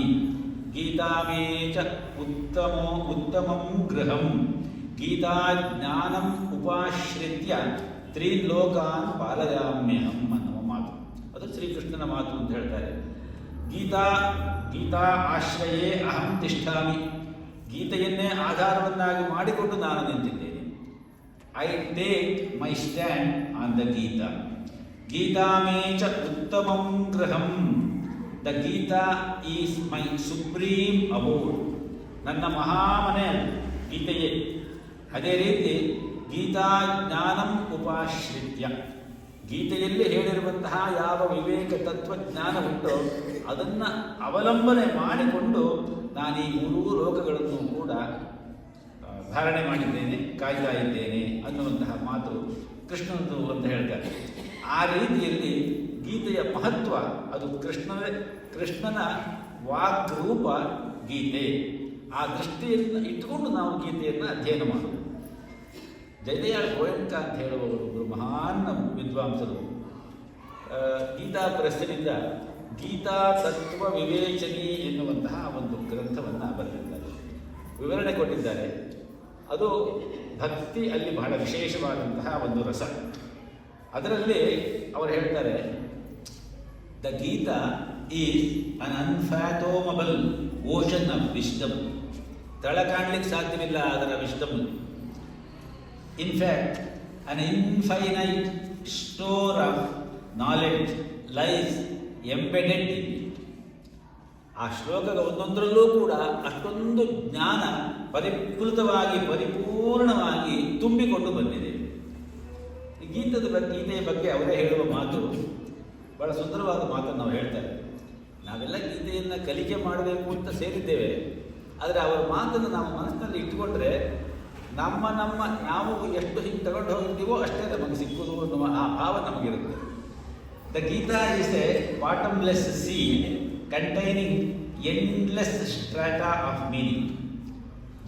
ಗೀತಾಮೇ ಚ ಉತ್ತಮಂ ಗೃಹಂ ಗೀತಾಜ್ಞಾನಂ ಉಪಾಶ್ರಿತ್ಯ ತ್ರಿಲೋಕಾನ್ ಪಾಲಯಾಮ್ಯಹಂ ಅನ್ನುವ ಮಾತು. ಅದು ಶ್ರೀಕೃಷ್ಣನ ಮಾತು ಅಂತ ಹೇಳ್ತಾರೆ. ಗೀತಾ ಆಶ್ರಯೇ ಅಹಂ ತಿಷ್ಠಾಮಿ, ಗೀತೆಯನ್ನೇ ಆಧಾರವನ್ನಾಗಿ ಮಾಡಿಕೊಂಡು ನಾನು ನಿಂತಿದ್ದೇನೆ. I take my stand on the Gita. ಗೀತಾಮೇ ಚ ಉತ್ತಮಂ ಗೃಹಂ, the Gita is my supreme abode, ನನ್ನ ಮಹಾಮನೆ ಗೀತೆಯೇ. ಅದೇ ರೀತಿ ಗೀತಾ ಜ್ಞಾನಂ ಉಪಾಶ್ರಿತ್ಯ, ಗೀತೆಯಲ್ಲಿ ಹೇಳಿರುವಂತಹ ಯಾವ ವಿವೇಕ ತತ್ವಜ್ಞಾನ ಉಂಟೋ ಅದನ್ನು ಅವಲಂಬನೆ ಮಾಡಿಕೊಂಡು ನಾನು ಈ 3 ಲೋಕಗಳನ್ನು ಕೂಡ ಧಾರಣೆ ಮಾಡಿದ್ದೇನೆ, ಕಾಯ್ತಾ ಇದ್ದೇನೆ ಅನ್ನುವಂತಹ ಮಾತು ಕೃಷ್ಣನದು ಅಂತ ಹೇಳ್ತಾರೆ. ಆ ರೀತಿಯಲ್ಲಿ ಗೀತೆಯ ಮಹತ್ವ ಅದು ಕೃಷ್ಣನ ವಾಗ್ರೂಪ ಗೀತೆ. ಆ ದೃಷ್ಟಿಯನ್ನು ಇಟ್ಟುಕೊಂಡು ನಾವು ಗೀತೆಯನ್ನು ಅಧ್ಯಯನ ಮಾಡೋದು. ಜಯದಯಾಳ್ ಗೋಯಂಕ ಅಂತ ಹೇಳುವವರು ಒಬ್ಬರು ಮಹಾನ್ ವಿದ್ವಾಂಸರು ಗೀತಾ ಪ್ರೆಸ್ಸಿನಿಂದ ಗೀತಾ ತತ್ವ ವಿವೇಚನೆ ಎನ್ನುವಂತಹ ಒಂದು ಗ್ರಂಥವನ್ನು ಬರೆದಿದ್ದಾರೆ, ವಿವರಣೆ ಕೊಟ್ಟಿದ್ದಾರೆ. ಅದು ಭಕ್ತಿ ಅಲ್ಲಿ ಬಹಳ ವಿಶೇಷವಾದಂತಹ ಒಂದು ರಸ. ಅದರಲ್ಲಿ ಅವರು ಹೇಳ್ತಾರೆ, the Gita is an unfathomable ocean of wisdom, ತಳ ಕಾಣಲಿಕ್ಕೆ ಸಾಧ್ಯವಿಲ್ಲ ಅದರ wisdom. In fact, an infinite store of knowledge lies embedded in it. ಆ ಶ್ಲೋಕದ ಒಂದೊಂದರಲ್ಲೂ ಕೂಡ ಅಷ್ಟೊಂದು ಜ್ಞಾನ ಪರಿಪೂರ್ಣವಾಗಿ ತುಂಬಿಕೊಂಡು ಬಂದಿದೆ. ಗೀತೆಯ ಬಗ್ಗೆ ಅವರೇ ಹೇಳುವ ಮಾತು ಬಹಳ ಸುಂದರವಾದ ಮಾತನ್ನು ನಾವು ಹೇಳ್ತಾರೆ. ನಾವೆಲ್ಲ ಗೀತೆಯನ್ನು ಕಲಿಕೆ ಮಾಡಬೇಕು ಅಂತ ಸೇರಿದ್ದೇವೆ, ಆದರೆ ಅವರ ಮಾತನ್ನು ನಾವು ಮನಸ್ಸಿನಲ್ಲಿ ಇಟ್ಟುಕೊಂಡ್ರೆ ನಾವು ಎಷ್ಟು ಹಿಂಗೆ ತಗೊಂಡು ಹೋಗಿರ್ತೀವೋ ಅಷ್ಟೇ ನಮಗೆ ಸಿಕ್ಕುವುದು ಅನ್ನುವ ಆ ಭಾವ ನಮಗಿರುತ್ತೆ. The Gita is a bottomless sea containing endless strata of meaning.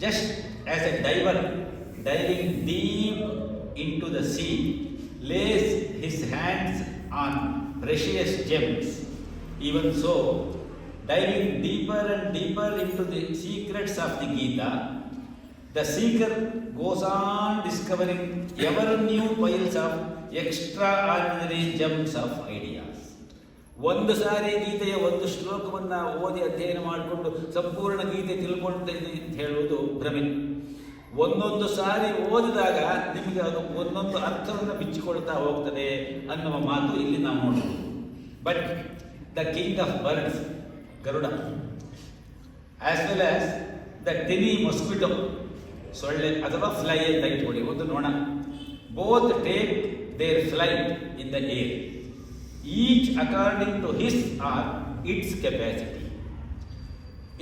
Just as a diver diving deep into the sea lays his hands on precious gems, even so diving deeper and deeper into the secrets of the Gita, the seeker goes on discovering ever new piles of extraordinary gems of ideas. ಒಂದು ಸಾರಿ ಗೀತೆಯ ಒಂದು ಶ್ಲೋಕವನ್ನು ಓದಿ ಅಧ್ಯಯನ ಮಾಡಿಕೊಂಡು ಸಂಪೂರ್ಣ ಗೀತೆ ತಿಳ್ಕೊಳ್ತೇನೆ ಅಂತ ಹೇಳುವುದು ಭ್ರಮೆ. ಒಂದೊಂದು ಸಾರಿ ಓದಿದಾಗ ನಿಮಗೆ ಅದು ಒಂದೊಂದು ಅರ್ಥವನ್ನು ಬಿಚ್ಚಿಕೊಳ್ತಾ ಹೋಗ್ತದೆ ಅನ್ನುವ ಮಾತು ಇಲ್ಲಿ ನಾವು ನೋಡ್ಬೋದು. But the king of birds Garuda, as well as the tiny mosquito, ಸೊಳ್ಳೆ ಅಥವಾ ಫ್ಲೈ ಅಂತ ಇಟ್ಕೊಳ್ಳಿ, ಒಂದು ನೊಣ, both take their flight in the air, each according to his or its capacity.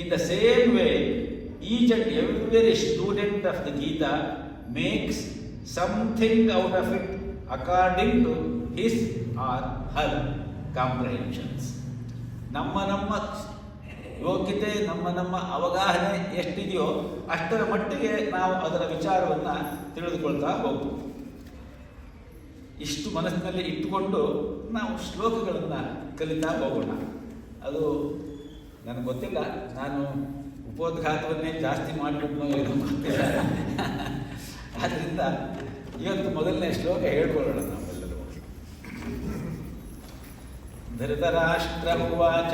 In the same way each and every student of the Gita makes something out of it according to his or her comprehensions. ನಮ್ಮ ಯೋಗ್ಯತೆ, ನಮ್ಮ ಅವಗಾಹನೆ ಎಷ್ಟಿದೆಯೋ ಅಷ್ಟರ ಮಟ್ಟಿಗೆ ನಾವು ಅದರ ವಿಚಾರವನ್ನು ತಿಳಿದುಕೊಳ್ತಾ ಹೋಗ್ಬೋದು. ಇಷ್ಟು ಮನಸ್ಸಿನಲ್ಲಿ ಇಟ್ಟುಕೊಂಡು ನಾವು ಶ್ಲೋಕಗಳನ್ನು ಕಲಿತಾ ಹೋಗೋಣ. ಅದು ನನಗೆ ಗೊತ್ತಿಲ್ಲ, ನಾನು ಉಪೋದ್ಘಾತವನ್ನೇ ಜಾಸ್ತಿ ಮಾಡಿಬಿಟ್ಟು ಏನು ಗೊತ್ತಿಲ್ಲ. ಆದ್ದರಿಂದ ಇವತ್ತು ಮೊದಲನೇ ಶ್ಲೋಕ ಹೇಳ್ಕೊಳ್ಳೋಣ ನಾವೆಲ್ಲರೂ. ಧೃತರಾಷ್ಟ್ರ ಉವಾಚ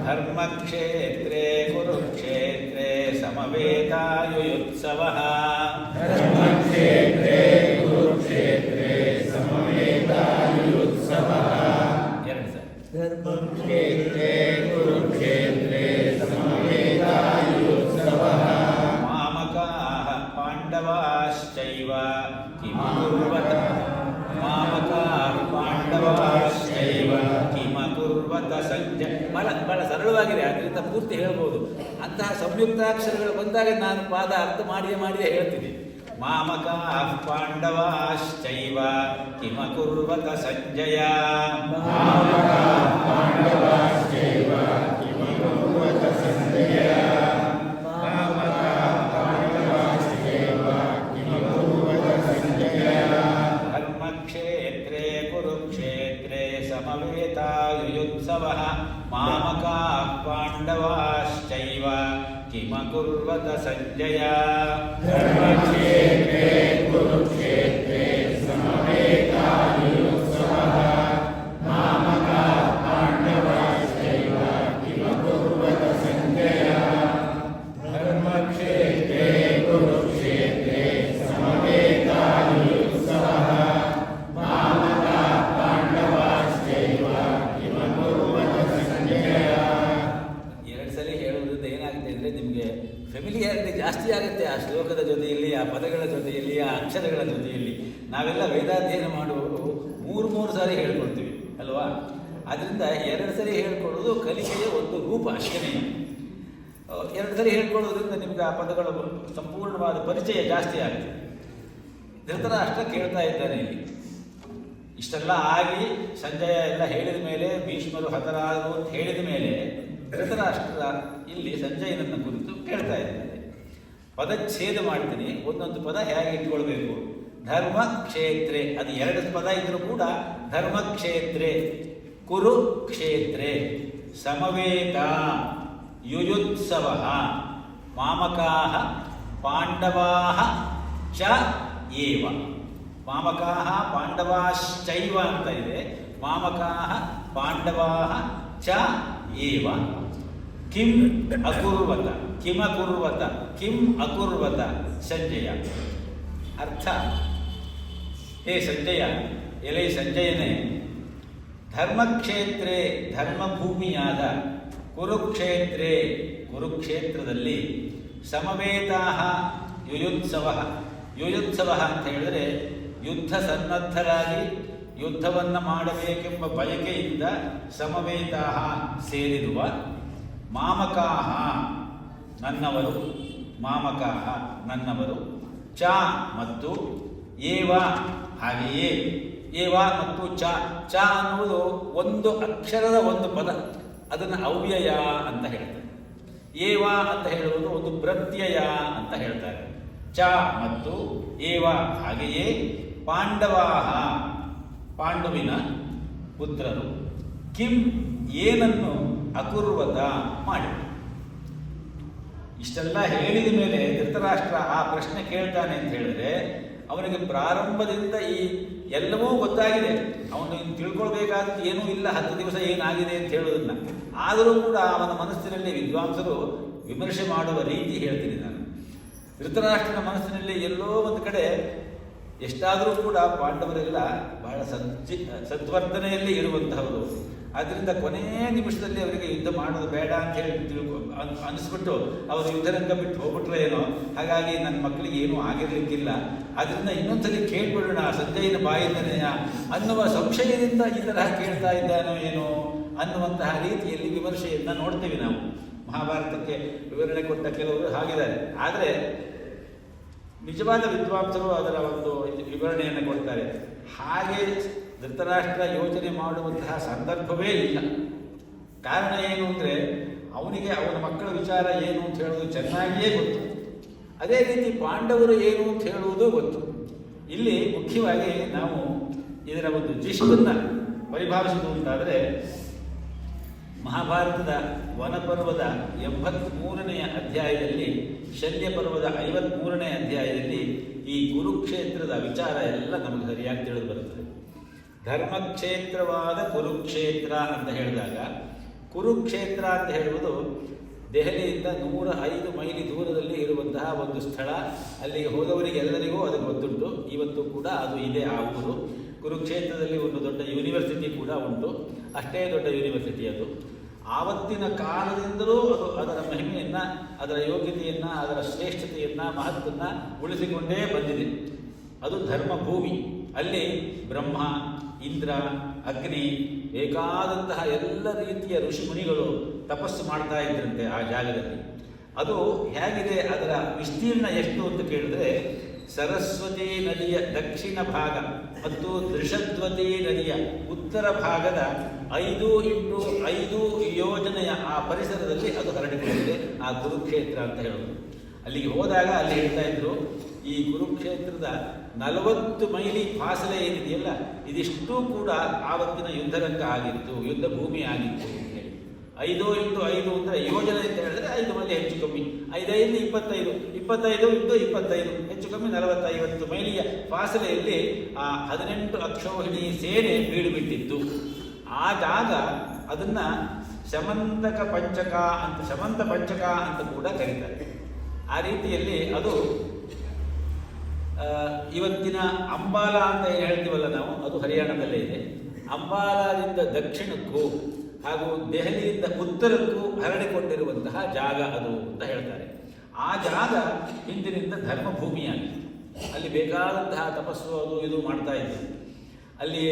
ಧರ್ಮಕ್ಷೇತ್ರೇ ಕುರುಕ್ಷೇತ್ರೇ ಸಮವೇತಾಯುಯುತ್ಸವಃ ಪಾಂಡವಾಶ್ಚೈವ ಕಿಮಕುರ್ವತ ಮಾಮಕಾಃ ಪಾಂಡವಾಶ್ಚೈವ ಕಿಮಕುರ್ವತ ಸಂಜಯ. ಬಹಳ ಸರಳವಾಗಿದೆ, ಅದರಿಂದ ಪೂರ್ತಿ ಹೇಳ್ಬೋದು. ಅಂತಹ ಸಂಯುಕ್ತಾಕ್ಷರಗಳು ಬಂದಾಗ ನಾನು ಪಾದ ಅರ್ಥ ಮಾಡಿಯೇ ಹೇಳ್ತೀನಿ. ಮಾಮಕಾಃ ಪಾಂಡವಾಶ್ಚೈವ ಕಿಮಕುರ್ವತ ಸಂಜಯ. ಧರ್ಮಕ್ಷೇತ್ರೇ ಕುರುಕ್ಷೇತ್ರೇ ಸಮವೇತಾಯುಯುತ್ಸವಃ ಮಾಮಕಾಃ ಪಾಂಡವಾಶ್ಚೈವ ಕಿಮಕುರ್ವತ ಸಂಜಯ. ಧರ್ಮಕ್ಷೇತ್ರೇ ಕುರುಕ್ಷೇತ್ರೇ ಸಮವೇತಾಯುಯುತ್ಸವಃ ಮಾಮಕಾಃ ಪಾಂಡವಾಶ್ಚೈವ ಕಿಮಕುರ್ವತ ಸಂಜಯ. ಧರ್ಮಕ್ಷೇತ್ರೇ ಕುರುಕ್ಷೇತ್ರೇ ಸಮವೇತಾಯುಯುತ್ಸವಃ ಮಾಮಕಾಃ ಪಾಂಡವಾಶ್ಚೈವ ಕಿಮಕುರ್ವತ ಸಂಜಯ. ಎರಡು ಸಲ ಹೇಳುವುದರಿಂದ ಏನಾಗುತ್ತೆ ಅಂದರೆ ನಿಮಗೆ ಫೆಮಿಲಿಯಾರಿಟಿ ಜಾಸ್ತಿ ಆಗುತ್ತೆ ಆ ಶ್ಲೋಕದ ಜೊತೆಯಲ್ಲಿ, ಆ ಪದಗಳ ಜೊತೆಯಲ್ಲಿ, ಆ ಅಕ್ಷರಗಳ ಜೊತೆಯಲ್ಲಿ. ನಾವೆಲ್ಲ ವೇದಾಧ್ಯಯನ ಮಾಡುವವರು ಮೂರು ಸಾರಿ ಹೇಳ್ಕೊಳ್ತೀವಿ ಅಲ್ವಾ? ಅದರಿಂದ ಎರಡು ಸರಿ ಹೇಳ್ಕೊಳ್ಳೋದು ಕಲಿಕೆಯ ಒಂದು ರೂಪ ಅಷ್ಟೇ. ಎರಡು ಸರಿ ಹೇಳ್ಕೊಳ್ಳೋದ್ರಿಂದ ನಿಮ್ಗೆ ಆ ಪದಗಳ ಸಂಪೂರ್ಣವಾದ ಪರಿಚಯ ಜಾಸ್ತಿ ಆಗುತ್ತೆ. ಧೃತರಾಷ್ಟ್ರ ಕೇಳ್ತಾ ಇದ್ದಾನೆ ಇಲ್ಲಿ. ಇಷ್ಟೆಲ್ಲ ಆಗಿ ಸಂಜಯ ಎಲ್ಲ ಹೇಳಿದ ಮೇಲೆ, ಭೀಷ್ಮರು ಹತರಾದರು ಅಂತ ಹೇಳಿದ ಮೇಲೆ ಧೃತರಾಷ್ಟ್ರ ಇಲ್ಲಿ ಸಂಜಯನನ್ನು ಕುರಿತು ಕೇಳ್ತಾ ಇದ್ದಾರೆ. ಪದಚ್ಛೇದ ಮಾಡ್ತೀನಿ, ಒಂದೊಂದು ಪದ ಹೇಗೆ ಇಟ್ಕೊಳ್ಬೇಕು. ಧರ್ಮಕ್ಷೇತ್ರೇ, ಅದು ಎರಡು ಪದ ಇದ್ರೂ ಕೂಡ ಧರ್ಮಕ್ಷೇತ್ರೇ ಕುರುಕ್ಷೇತ್ರೇ ಸಮವೇತ ಯುಯುತ್ಸವಃ ಮಾಮಕಾಃ ಪಾಂಡವಾಃ ಚ ಏವ. ಮಾಮಕಾಃ ಪಾಂಡವಾಶ್ಚೈವ ಅಂತ ಇದೆ, ಮಾಮಕಾಃ ಪಾಂಡವಾಃ ಚ ಏವ. ಕಿಂ ಅಕುರ್ವತ ಕಿಮಕುರ್ವತ ಕಿಂ ಅಕುರ್ವತ ಸಂಜಯ. ಅರ್ಥ, ಹೇ ಸಂಜಯ, ಎಲೆ ಸಂಜಯನೇ, ಧರ್ಮಕ್ಷೇತ್ರೇ ಧರ್ಮಭೂಮಿಯಾದ ಕುರುಕ್ಷೇತ್ರೇ ಕುರುಕ್ಷೇತ್ರದಲ್ಲಿ ಸಮವೇತಾಃ ಯುಯುತ್ಸವಃ. ಯುಯುತ್ಸವಃ ಅಂತ ಹೇಳಿದರೆ ಯುದ್ಧ ಸನ್ನದ್ಧರಾಗಿ ಯುದ್ಧವನ್ನು ಮಾಡಬೇಕೆಂಬ ಬಯಕೆಯಿಂದ ಸಮವೇತಾಃ ಸೇರಿರುವ ಮಾಮಕಾಃ ನನ್ನವರು, ಮಾಮಕಾಃ ನನ್ನವರು, ಚ ಮತ್ತು ಏವ ಹಾಗೆಯೇ, ಏವ ಮತ್ತು ಚ. ಚ ಅನ್ನುವುದು ಒಂದು ಅಕ್ಷರದ ಒಂದು ಪದ, ಅದನ್ನು ಅವ್ಯಯ ಅಂತ ಹೇಳ್ತಾರೆ. ಏವ ಅಂತ ಹೇಳುವುದು ಒಂದು ಪ್ರತ್ಯಯ ಅಂತ ಹೇಳ್ತಾರೆ. ಚ ಮತ್ತು ಏವ ಹಾಗೆಯೇ ಪಾಂಡವಾಹ ಪಾಂಡುವಿನ ಪುತ್ರರು, ಕಿಂ ಏನನ್ನು ಅಕುರ್ವತ ಮಾಡಿ. ಇಷ್ಟೆಲ್ಲ ಹೇಳಿದ ಮೇಲೆ ಧೃತರಾಷ್ಟ್ರ ಆ ಪ್ರಶ್ನೆ ಕೇಳ್ತಾನೆ ಅಂತ ಹೇಳಿದ್ರೆ ಅವನಿಗೆ ಪ್ರಾರಂಭದಿಂದ ಈ ಎಲ್ಲವೂ ಗೊತ್ತಾಗಿದೆ. ಅವನು ಇನ್ನು ತಿಳ್ಕೊಳ್ಬೇಕಾದ್ದು ಏನೂ ಇಲ್ಲ, 10 ದಿವಸ ಏನಾಗಿದೆ ಅಂತ ಹೇಳೋದನ್ನ. ಆದರೂ ಕೂಡ ಅವನ ಮನಸ್ಸಿನಲ್ಲಿ ವಿದ್ವಾಂಸರು ವಿಮರ್ಶೆ ಮಾಡುವ ರೀತಿ ಹೇಳ್ತೀನಿ ನಾನು. ಧೃತರಾಷ್ಟ್ರನ ಮನಸ್ಸಿನಲ್ಲಿ ಎಲ್ಲೋ ಒಂದು ಕಡೆ ಎಷ್ಟಾದರೂ ಕೂಡ ಪಾಂಡವರೆಲ್ಲ ಬಹಳ ಸದ್ವರ್ತನೆಯಲ್ಲಿ ಇರುವಂತಹವರು. ಆದ್ದರಿಂದ ಕೊನೆಯ ನಿಮಿಷದಲ್ಲಿ ಅವರಿಗೆ ಯುದ್ಧ ಮಾಡೋದು ಬೇಡ ಅಂತ ಹೇಳಿ ಅನಿಸ್ಬಿಟ್ಟು ಅವರು ಯುದ್ಧರಂಗ ಬಿಟ್ಟು ಹೋಗ್ಬಿಟ್ರೆ ಏನೋ, ಹಾಗಾಗಿ ನನ್ನ ಮಕ್ಕಳಿಗೆ ಏನೂ ಆಗಿರಲಿಕ್ಕಿಲ್ಲ, ಅದರಿಂದ ಇನ್ನೊಂದ್ಸಲಿ ಕೇಳ್ಬಿಡೋಣ ಸಂಜಯನ ಬಾಯಿಂದನೇ ಅನ್ನುವ ಸಂಶಯದಿಂದ ಈ ತರಹ ಕೇಳ್ತಾ ಇದ್ದಾನೋ ಏನೋ ಅನ್ನುವಂತಹ ರೀತಿಯಲ್ಲಿ ವಿಮರ್ಶೆಯನ್ನು ನೋಡ್ತೀವಿ ನಾವು. ಮಹಾಭಾರತಕ್ಕೆ ವಿವರಣೆ ಕೊಟ್ಟ ಕೆಲವರು ಹಾಗಿದ್ದಾರೆ. ಆದರೆ ನಿಜವಾದ ವಿದ್ವಾಂಸರು ಅದರ ಒಂದು ವಿವರಣೆಯನ್ನು ಕೊಡ್ತಾರೆ. ಹಾಗೆ ಧೃತರಾಷ್ಟ್ರ ಯೋಚನೆ ಮಾಡುವಂತಹ ಸಂದರ್ಭವೇ ಇಲ್ಲ. ಕಾರಣ ಏನು ಅಂದರೆ ಅವನಿಗೆ ಅವನ ಮಕ್ಕಳ ವಿಚಾರ ಏನು ಅಂತ ಹೇಳೋದು ಚೆನ್ನಾಗಿಯೇ ಗೊತ್ತು. ಅದೇ ರೀತಿ ಪಾಂಡವರು ಏನು ಅಂತ ಹೇಳುವುದು ಗೊತ್ತು. ಇಲ್ಲಿ ಮುಖ್ಯವಾಗಿ ನಾವು ಇದರ ಒಂದು ಜಿಷ್ಟನ್ನು ಪರಿಭಾವಿಸುವುದು ಅಂತಾದರೆ, ಮಹಾಭಾರತದ ವನಪರ್ವದ 83ನೇ ಅಧ್ಯಾಯದಲ್ಲಿ, ಶಲ್ಯ ಪರ್ವದ 53ನೇ ಅಧ್ಯಾಯದಲ್ಲಿ ಈ ಕುರುಕ್ಷೇತ್ರದ ವಿಚಾರ ಎಲ್ಲ ನಮಗೆ ಸರಿಯಾಗಿ ತಿಳಿದು ಬರುತ್ತದೆ. ಧರ್ಮಕ್ಷೇತ್ರವಾದ ಕುರುಕ್ಷೇತ್ರ ಅಂತ ಹೇಳಿದಾಗ, ಕುರುಕ್ಷೇತ್ರ ಅಂತ ಹೇಳುವುದು ದೆಹಲಿಯಿಂದ 105 ಮೈಲಿ ದೂರದಲ್ಲಿ ಇರುವಂತಹ ಒಂದು ಸ್ಥಳ. ಅಲ್ಲಿಗೆ ಹೋದವರಿಗೆಲ್ಲರಿಗೂ ಅದು ಗೊತ್ತುಂಟು. ಇವತ್ತು ಕೂಡ ಅದು ಇದೆ ಆ ಊರು. ಕುರುಕ್ಷೇತ್ರದಲ್ಲಿ ಒಂದು ದೊಡ್ಡ ಯೂನಿವರ್ಸಿಟಿ ಕೂಡ ಉಂಟು. ಅಷ್ಟೇ ದೊಡ್ಡ ಯೂನಿವರ್ಸಿಟಿ ಅದು. ಆವತ್ತಿನ ಕಾಲದಿಂದಲೂ ಅದು ಅದರ ಮಹಿಮೆಯನ್ನು, ಅದರ ಯೋಗ್ಯತೆಯನ್ನು, ಅದರ ಶ್ರೇಷ್ಠತೆಯನ್ನು, ಮಹತ್ವವನ್ನು ಉಳಿಸಿಕೊಂಡೇ ಬಂದಿದೆ. ಅದು ಧರ್ಮಭೂಮಿ. ಅಲ್ಲಿ ಬ್ರಹ್ಮ, ಇಂದ್ರ, ಅಗ್ನಿ, ಬೇಕಾದಂತಹ ಎಲ್ಲ ರೀತಿಯ ಋಷಿಮುನಿಗಳು ತಪಸ್ಸು ಮಾಡ್ತಾ ಇದ್ರಂತೆ ಆ ಜಾಗದಲ್ಲಿ. ಅದು ಹೇಗಿದೆ, ಅದರ ವಿಸ್ತೀರ್ಣ ಎಷ್ಟು ಅಂತ ಕೇಳಿದ್ರೆ, ಸರಸ್ವತಿ ನದಿಯ ದಕ್ಷಿಣ ಭಾಗ ಮತ್ತು ದೃಷದ್ವತಿ ನದಿಯ ಉತ್ತರ ಭಾಗದ 5x5 ಯೋಜನೆಯ ಆ ಪರಿಸರದಲ್ಲಿ ಅದು ಹರಡಿಕೊಂಡಿದೆ ಆ ಕುರುಕ್ಷೇತ್ರ ಅಂತ ಹೇಳೋದು. ಅಲ್ಲಿಗೆ ಹೋದಾಗ ಅಲ್ಲಿ ಹೇಳ್ತಾ ಇದ್ರು, ಈ ಕುರುಕ್ಷೇತ್ರದ 40 ಮೈಲಿ ಫಾಸಲೆ ಏನಿದೆಯಲ್ಲ, ಇದಿಷ್ಟೂ ಕೂಡ ಆವತ್ತಿನ ಯುದ್ಧರಂಗ ಆಗಿತ್ತು, ಯುದ್ಧ ಭೂಮಿ ಆಗಿತ್ತು ಅಂತ ಹೇಳಿ. 5x5 ಅಂದರೆ ಯೋಜನೆ ಅಂತ ಹೇಳಿದ್ರೆ 5 ಮೈಲಿ ಹೆಚ್ಚು ಕಮ್ಮಿ, 5×5 25, 25x25 ಹೆಚ್ಚು ಕಮ್ಮಿ 40-50 ಮೈಲಿಯ ಫಾಸಲೆಯಲ್ಲಿ ಆ 18 ಅಕ್ಷೋಹಿಣಿ ಸೇನೆ ಬೀಡು ಬಿಟ್ಟಿತ್ತು. ಆ ಜಾಗ ಅದನ್ನು ಶಮಂತ ಪಂಚಕ ಅಂತ ಕೂಡ ಕರೀತಾರೆ. ಆ ರೀತಿಯಲ್ಲಿ ಅದು ಇವತ್ತಿನ ಅಂಬಾಲ ಅಂತ ಏನು ಹೇಳ್ತೀವಲ್ಲ ನಾವು, ಅದು ಹರಿಯಾಣದಲ್ಲೇ ಇದೆ. ಅಂಬಾಲದಿಂದ ದಕ್ಷಿಣಕ್ಕೂ ಹಾಗೂ ದೆಹಲಿಯಿಂದ ಉತ್ತರಕ್ಕೂ ಹರಡಿಕೊಂಡಿರುವಂತಹ ಜಾಗ ಅದು ಅಂತ ಹೇಳ್ತಾರೆ. ಆ ಜಾಗ ಹಿಂದಿನಿಂದ ಧರ್ಮಭೂಮಿಯಾಗಿತ್ತು. ಅಲ್ಲಿ ಬೇಕಾದಂತಹ ತಪಸ್ಸು ಅದು ಇದು ಮಾಡ್ತಾ ಇದ್ರು. ಅಲ್ಲಿ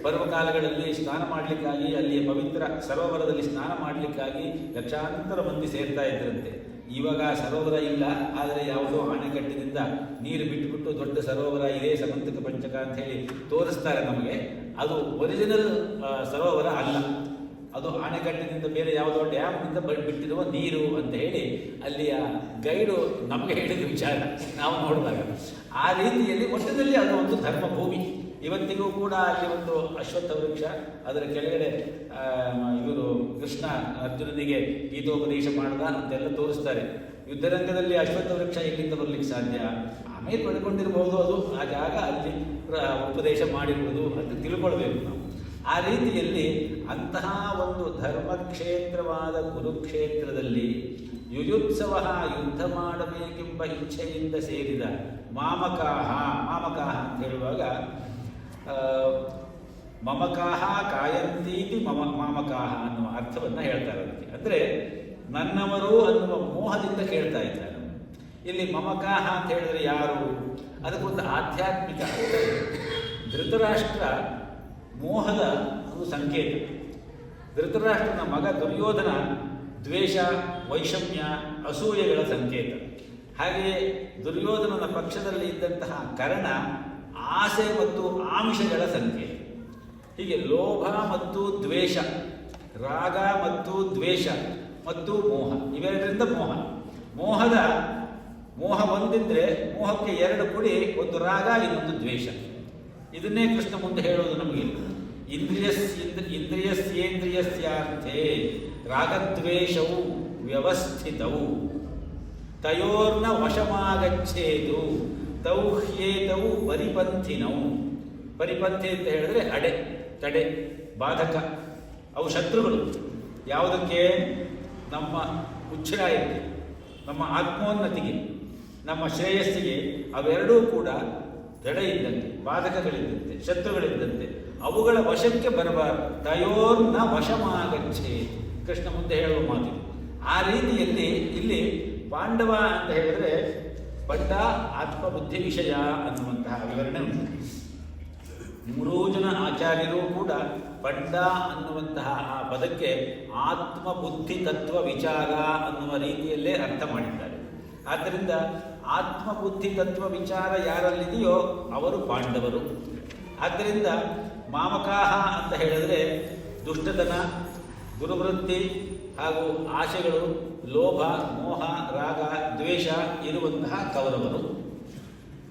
ಪರ್ವಕಾಲಗಳಲ್ಲಿ ಸ್ನಾನ ಮಾಡಲಿಕ್ಕಾಗಿ, ಅಲ್ಲಿಯ ಪವಿತ್ರ ಸರೋವರದಲ್ಲಿ ಸ್ನಾನ ಮಾಡಲಿಕ್ಕಾಗಿ ಲಕ್ಷಾಂತರ ಮಂದಿ ಸೇರ್ತಾ ಇದ್ರಂತೆ. ಇವಾಗ ಸರೋವರ ಇಲ್ಲ, ಆದರೆ ಯಾವುದೋ ಅಣೆಕಟ್ಟಿನಿಂದ ನೀರು ಬಿಟ್ಟುಬಿಟ್ಟು ದೊಡ್ಡ ಸರೋವರ ಇದೆ, ಸಮಂತಕ ಪಂಚಕ ಅಂತ ಹೇಳಿ ತೋರಿಸ್ತಾರೆ ನಮಗೆ. ಅದು ಒರಿಜಿನಲ್ ಸರೋವರ ಅಲ್ಲ, ಅದು ಅಣೆಕಟ್ಟಿನಿಂದ ಬೇರೆ ಯಾವುದೋ ಡ್ಯಾಮ್ನಿಂದ ಬಿಟ್ಟಿರುವ ನೀರು ಅಂತ ಹೇಳಿ ಅಲ್ಲಿಯ ಗೈಡು ನಮಗೆ ಹೇಳಿದ ವಿಚಾರ ನಾವು ನೋಡಿದಾಗ. ಆ ರೀತಿಯಲ್ಲಿ ಒಟ್ಟಿನಲ್ಲಿ ಅದು ಒಂದು ಧರ್ಮಭೂಮಿ. ಇವತ್ತಿಗೂ ಕೂಡ ಅಲ್ಲಿ ಒಂದು ಅಶ್ವತ್ಥ ವೃಕ್ಷ, ಅದರ ಕೆಳಗಡೆ ಇವರು ಕೃಷ್ಣ ಅರ್ಜುನನಿಗೆ ಗೀತೋಪದೇಶ ಮಾಡಿದ ಅಂತೆಲ್ಲ ತೋರಿಸ್ತಾರೆ. ಯುದ್ಧರಂಗದಲ್ಲಿ ಅಶ್ವತ್ಥ ವೃಕ್ಷ ಎಲ್ಲಿಂದ ಬರಲಿಕ್ಕೆ ಸಾಧ್ಯ? ಆಮೇಲೆ ಪಡ್ಕೊಂಡಿರ್ಬೋದು, ಅದು ಆ ಜಾಗ ಅಲ್ಲಿ ಉಪದೇಶ ಮಾಡಿರುವುದು ಅಂತ ತಿಳ್ಕೊಳ್ಬೇಕು ನಾವು. ಆ ರೀತಿಯಲ್ಲಿ ಅಂತಹ ಒಂದು ಧರ್ಮಕ್ಷೇತ್ರವಾದ ಕುರುಕ್ಷೇತ್ರದಲ್ಲಿ ಯುಯುತ್ಸವ ಯುದ್ಧ ಮಾಡಬೇಕೆಂಬ ಇಚ್ಛೆಯಿಂದ ಸೇರಿದ ಮಾಮಕಾಹ ಅಂತ ಹೇಳುವಾಗ ಮಮಕಾಹ ಕಾಯಂತೀತಿ ಮಾಮಕಾಹ ಅನ್ನುವ ಅರ್ಥವನ್ನು ಹೇಳ್ತಾರೆ ಅದಕ್ಕೆ. ಅಂದರೆ ನನ್ನವರು ಅನ್ನುವ ಮೋಹದಿಂದ ಕೇಳ್ತಾ ಇದ್ದಾರೆ. ಇಲ್ಲಿ ಮಮಕಾಹ ಅಂತ ಹೇಳಿದ್ರೆ ಯಾರು? ಅದಕ್ಕೊಂದು ಆಧ್ಯಾತ್ಮಿಕ ಅರ್ಥ ಇದೆ. ಧೃತರಾಷ್ಟ್ರ ಮೋಹದ ಒಂದು ಸಂಕೇತ. ಧೃತರಾಷ್ಟ್ರನ ಮಗ ದುರ್ಯೋಧನ ದ್ವೇಷ, ವೈಷಮ್ಯ, ಅಸೂಯೆಗಳ ಸಂಕೇತ. ಹಾಗೆಯೇ ದುರ್ಯೋಧನನ ಪಕ್ಷದಲ್ಲಿ ಇದ್ದಂತಹ ಕರ್ಣ ಆಸೆ ಮತ್ತು ಆಮಿಷಗಳ ಸಂಕೇತ. ಹೀಗೆ ಲೋಭ ಮತ್ತು ದ್ವೇಷ, ರಾಗ ಮತ್ತು ದ್ವೇಷ ಮತ್ತು ಮೋಹ, ಇವೆರಡರಿಂದ ಮೋಹ ಒಂದಿದ್ರೆ ಮೋಹಕ್ಕೆ 2 ಕುಡಿ, ಒಂದು ರಾಗ ಇನ್ನೊಂದು ದ್ವೇಷ. ಇದನ್ನೇ ಕೃಷ್ಣ ಮುಂದೆ ಹೇಳೋದು ನಮಗೆ. ಇಂದ್ರಿಯಸ್ಯೇಂದ್ರಿಯಸ್ಯಾರ್ಥೇ ರಾಗದ್ವೇಷವು ವ್ಯವಸ್ಥಿತವು ತಯೋರ್ನ ವಶಮಾಗಚ್ಚೇದು ತೌ ಹ್ಯೇತವು ಪರಿಪಂಥಿನವು. ಪರಿಪಂಥಿ ಅಂತ ಹೇಳಿದ್ರೆ ತಡೆ, ಬಾಧಕ. ಅವು ಶತ್ರುಗಳು. ಯಾವುದಕ್ಕೆ? ನಮ್ಮ ಉಚ್ಛ್ರಾಯಕ್ಕೆ, ನಮ್ಮ ಆತ್ಮೋನ್ನತಿಗೆ, ನಮ್ಮ ಶ್ರೇಯಸ್ಸಿಗೆ ಅವೆರಡೂ ಕೂಡ ತಡೆ ಇದ್ದಂತೆ, ಬಾಧಕಗಳಿದ್ದಂತೆ, ಶತ್ರುಗಳಿದ್ದಂತೆ. ಅವುಗಳ ವಶಕ್ಕೆ ಬರಬಾರದು. ತಯೋರ್ನ ವಶಮಾಗಚ್ಚೆ ಕೃಷ್ಣ ಮುಂದೆ ಹೇಳುವ ಮಾತು. ಆ ರೀತಿಯಲ್ಲಿ ಇಲ್ಲಿ ಪಾಂಡವ ಅಂತ ಹೇಳಿದ್ರೆ ಪಂಡ ಆತ್ಮಬುದ್ಧಿ ವಿಷಯ ಅನ್ನುವಂತಹ ವಿವರಣೆ ಉಂಟು. 3 ಜನ ಆಚಾರ್ಯರು ಕೂಡ ಪಂಡ ಅನ್ನುವಂತಹ ಆ ಪದಕ್ಕೆ ಆತ್ಮಬುದ್ಧಿ ತತ್ವ ವಿಚಾರ ಅನ್ನುವ ರೀತಿಯಲ್ಲೇ ಅರ್ಥ ಮಾಡಿದ್ದಾರೆ. ಆದ್ದರಿಂದ ಆತ್ಮಬುದ್ಧಿ ತತ್ವ ವಿಚಾರ ಯಾರಲ್ಲಿದೆಯೋ ಅವರು ಪಾಂಡವರು. ಆದ್ದರಿಂದ ಮಾಮಕಾಹ ಅಂತ ಹೇಳಿದ್ರೆ ದುಷ್ಟತನ, ದುರ್ವೃತ್ತಿ ಹಾಗೂ ಆಶೆಗಳು, ಲೋಭ, ಮೋಹ, ರಾಗ, ದ್ವೇಷ ಇರುವಂತಹ ಕೌರವರು.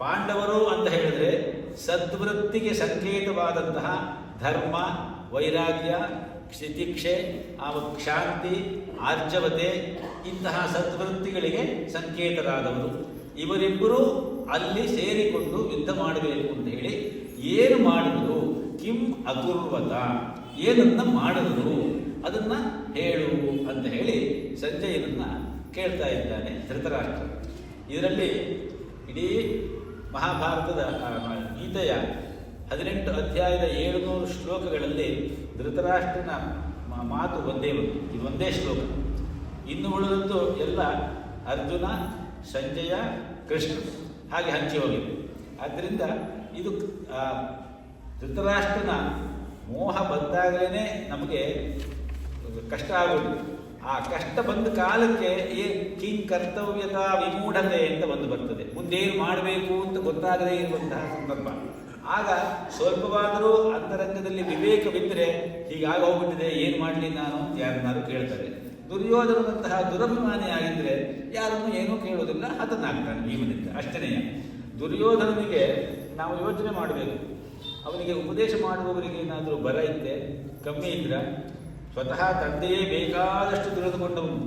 ಪಾಂಡವರು ಅಂತ ಹೇಳಿದ್ರೆ ಸದ್ವೃತ್ತಿಗೆ ಸಂಕೇತವಾದಂತಹ ಧರ್ಮ, ವೈರಾಗ್ಯ, ತಿತಿಕ್ಷೆ, ಕ್ಷಾಂತಿ, ಆರ್ಜವತೆ ಇಂತಹ ಸದ್ವೃತ್ತಿಗಳಿಗೆ ಸಂಕೇತರಾದವರು. ಇವರಿಬ್ಬರೂ ಅಲ್ಲಿ ಸೇರಿಕೊಂಡು ಯುದ್ಧ ಮಾಡಬೇಕು ಅಂತ ಹೇಳಿ ಏನು ಮಾಡಿದ್ರು? ಕಿಂ ಅಕುರ್ವತ, ಏನನ್ನ ಮಾಡಿದ್ರು ಅದನ್ನ ಹೇಳು ಅಂತ ಹೇಳಿ ಸಂಜಯನನ್ನ ಕೇಳ್ತಾ ಇದ್ದಾನೆ ಧೃತರಾಷ್ಟ್ರ. ಇದರಲ್ಲಿ ಇಡೀ ಮಹಾಭಾರತದ ಗೀತೆಯ 18 ಅಧ್ಯಾಯದ 700 ಶ್ಲೋಕಗಳಲ್ಲಿ ಧೃತರಾಷ್ಟ್ರನ ಮಾತು ಇದೊಂದೇ ಶ್ಲೋಕ. ಇನ್ನು ಉಳಿದಂತೂ ಎಲ್ಲ ಅರ್ಜುನ, ಸಂಜಯ, ಕೃಷ್ಣ ಹಾಗೆ ಹಂಚಿ ಹೋಗಿದೆ. ಆದ್ದರಿಂದ ಇದು ಧೃತರಾಷ್ಟ್ರನ ಮೋಹ ಬಂದಾಗಲೇ ನಮಗೆ ಕಷ್ಟ ಆಗೋದು. ಆ ಕಷ್ಟ ಬಂದ ಕಾಲಕ್ಕೆ ಕಿಂ ಕರ್ತವ್ಯತಾ ವಿಮೂಢತೆ ಅಂತ ಒಂದು ಬರ್ತದೆ. ಮುಂದೇನು ಮಾಡಬೇಕು ಅಂತ ಗೊತ್ತಾಗದೇ ಇರುವಂತಹ ಸಂದರ್ಭ. ಆಗ ಸ್ವಲ್ಪವಾದರೂ ಅಂತರಂಗದಲ್ಲಿ ವಿವೇಕವಿದ್ದರೆ ಹೀಗಾಗಿ ಹೋಗ್ಬಿಟ್ಟಿದೆ, ಏನು ಮಾಡಲಿ ನಾನು ಅಂತ ಯಾರನ್ನಾರು ಕೇಳ್ತಾರೆ. ದುರ್ಯೋಧನದಂತಹ ದುರಭಿಮಾನಿ ಆಗಿದ್ದರೆ ಯಾರನ್ನು ಏನೂ ಕೇಳೋದಿಲ್ಲ, ಹತನಾಗ್ತಾನೆ ಭೀಮನಿಂದ. ಅಷ್ಟನೆಯ ದುರ್ಯೋಧನನಿಗೆ ನಾವು ಯೋಚನೆ ಮಾಡಬೇಕು. ಅವನಿಗೆ ಉಪದೇಶ ಮಾಡುವವರಿಗೆ ಏನಾದರೂ ಬರ ಇದ್ದೆ ಕಮ್ಮಿ ಇದ್ರೆ ಸ್ವತಃ ತಂದೆಯೇ ಬೇಕಾದಷ್ಟು ತಿಳಿದುಕೊಂಡವನು.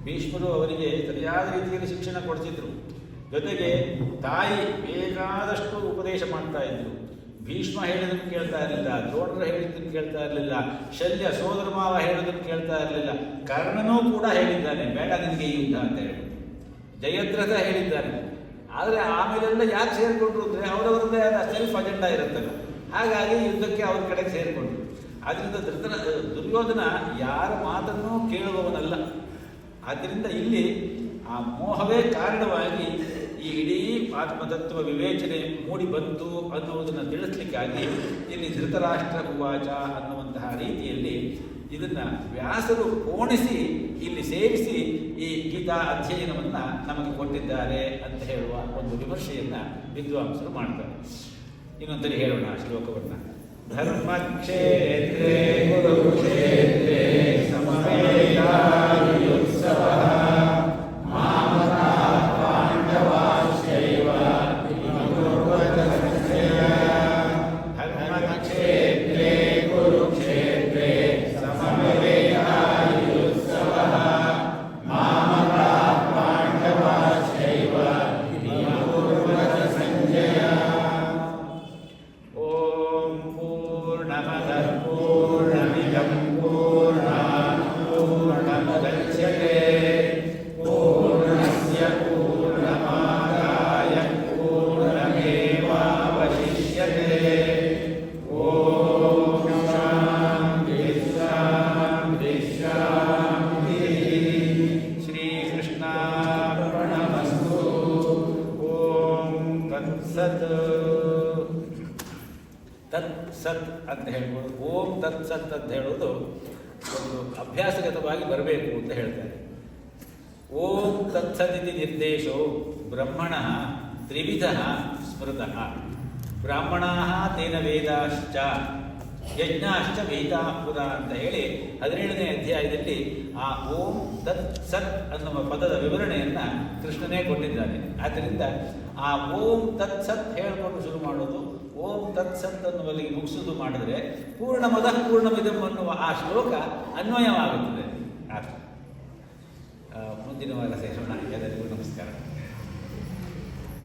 ಭೀಷ್ಮರು ಅವರಿಗೆ ಸರಿಯಾದ ರೀತಿಯಲ್ಲಿ ಶಿಕ್ಷಣ ಕೊಡ್ತಿದ್ರು. ಜೊತೆಗೆ ತಾಯಿ ಬೇಕಾದಷ್ಟು ಉಪದೇಶ ಮಾಡ್ತಾ ಇದ್ರು. ಭೀಷ್ಮ ಹೇಳಿದ್ದನ್ನು ಕೇಳ್ತಾ ಇರಲಿಲ್ಲ, ದ್ರೋಣರು ಹೇಳಿದ್ದನ್ನು ಕೇಳ್ತಾ ಇರಲಿಲ್ಲ, ಶಲ್ಯ ಸೋದರ ಮಾವ ಹೇಳೋದನ್ನು ಕೇಳ್ತಾ ಇರಲಿಲ್ಲ. ಕರ್ಣನೂ ಕೂಡ ಹೇಳಿದ್ದಾನೆ, ಬೇಡ ನಿನಗೆ ಈ ಯುದ್ಧ ಅಂತ ಹೇಳಿ. ಜಯದ್ರಥ ಹೇಳಿದ್ದಾನೆ. ಆದರೆ ಆಮೇಲೆಲ್ಲ ಯಾಕೆ ಸೇರಿಕೊಂಡ್ರು ಅಂದರೆ ಅವರವರದ್ದೇ ಆದ ಸೆಲ್ಫ್ ಅಜೆಂಡಾ ಇರುತ್ತಲ್ಲ, ಹಾಗಾಗಿ ಯುದ್ಧಕ್ಕೆ ಅವ್ರ ಕಡೆಗೆ ಸೇರಿಕೊಂಡ್ರು. ಆದ್ದರಿಂದ ದುರ್ಯೋಧನ ಯಾರ ಮಾತನ್ನೂ ಕೇಳುವವನಲ್ಲ. ಆದ್ದರಿಂದ ಇಲ್ಲಿ ಆ ಮೋಹವೇ ಕಾರಣವಾಗಿ ಈ ಇಡೀ ಆತ್ಮತತ್ವ ವಿವೇಚನೆ ಮೂಡಿ ಬಂತು ಅನ್ನುವುದನ್ನು ತಿಳಿಸ್ಲಿಕ್ಕಾಗಿ ಇಲ್ಲಿ ಧೃತರಾಷ್ಟ್ರ ಉವಾಚ ಅನ್ನುವಂತಹ ರೀತಿಯಲ್ಲಿ ಇದನ್ನು ವ್ಯಾಸರು ಕೋಣಿಸಿ ಇಲ್ಲಿ ಸೇರಿಸಿ ಈ ಗೀತಾ ಅಧ್ಯಯನವನ್ನು ನಮಗೆ ಕೊಟ್ಟಿದ್ದಾರೆ ಅಂತ ಹೇಳುವ ಒಂದು ವಿಮರ್ಶೆಯನ್ನು ವಿದ್ವಾಂಸರು ಮಾಡ್ತಾರೆ. ಇನ್ನೊಂದರಿ ಹೇಳೋಣ ಶ್ಲೋಕವನ್ನು. ಧರ್ಮಕ್ಷೇತ್ರೇ ಕುರುಕ್ಷೇತ್ರೇ ಸಮವೇತಾಯುತ್ಸವಃ ಮಾಮಕಾಃ ಪಾಂಡವಾಶ್ಚೈವ ಕುರ್ವತ ಸಂಜಯಃ. ಧರ್ಮಕ್ಷೇತ್ರೇ ಕುರುಕ್ಷೇತ್ರೇ ಸಮವೇತಾಯುತ್ಸವಃ ಮಾಮಕಾಃ ಪಾಂಡವಾಶ್ಚೈವ ಕುರ್ವತ ಸಂಜಯಃ. पूर्णमिदं पूर्णात् पूर्णमुदच्यते पूर्णस्य पूर्णमादाय पूर्णमेवावशिष्यते. ॐ शान्ति शान्ति शान्तिः. श्रीकृष्णार्पणमस्तु. ॐ तत्सत्. ತತ್ ಸತ್ ಅಂತ ಹೇಳ್ಬೋದು. ಓಂ ತತ್ ಸತ್ ಅಂತ ಹೇಳೋದು ಒಂದು ಅಭ್ಯಾಸಗತವಾಗಿ ಬರಬೇಕು ಅಂತ ಹೇಳ್ತಾರೆ. ಓಂ ತತ್ಸದಿತಿ ನಿರ್ದೇಶೋ ಬ್ರಹ್ಮಣ ತ್ರಿವಿಧ ಸ್ಮೃತಃ. ಬ್ರಾಹ್ಮಣಾ ತೇನ ವೇದಾಶ್ಚ ಯಜ್ಞಾಶ್ಚ ವಿಹಿತಾ ಪುರ ಅಂತ ಹೇಳಿ 17ನೇ ಅಧ್ಯಾಯದಲ್ಲಿ ಆ ಓಂ ತತ್ ಸತ್ ಅನ್ನುವ ಪದದ ವಿವರಣೆಯನ್ನು ಕೃಷ್ಣನೇ ಕೊಟ್ಟಿದ್ದಾನೆ. ಆದ್ದರಿಂದ ಆ ಓಂ ತತ್ ಸತ್ ಹೇಳಿಕೊಂಡು ಶುರು ಮಾಡೋದು, ಓಂ ತತ್ ಸತ್ ಅನ್ನುವಲ್ಲಿಗೆ ಮುಗಿಸೋದು ಮಾಡಿದ್ರೆ ಪೂರ್ಣಮದ ಪೂರ್ಣಮಿದಂ ಅನ್ನುವ ಆ ಶ್ಲೋಕ ಅನ್ವಯವಾಗುತ್ತದೆ. ಮುಂದಿನ ವಾರ ಸೇರೋಣ. ಎಲ್ಲರಿಗೂ ನಮಸ್ಕಾರ.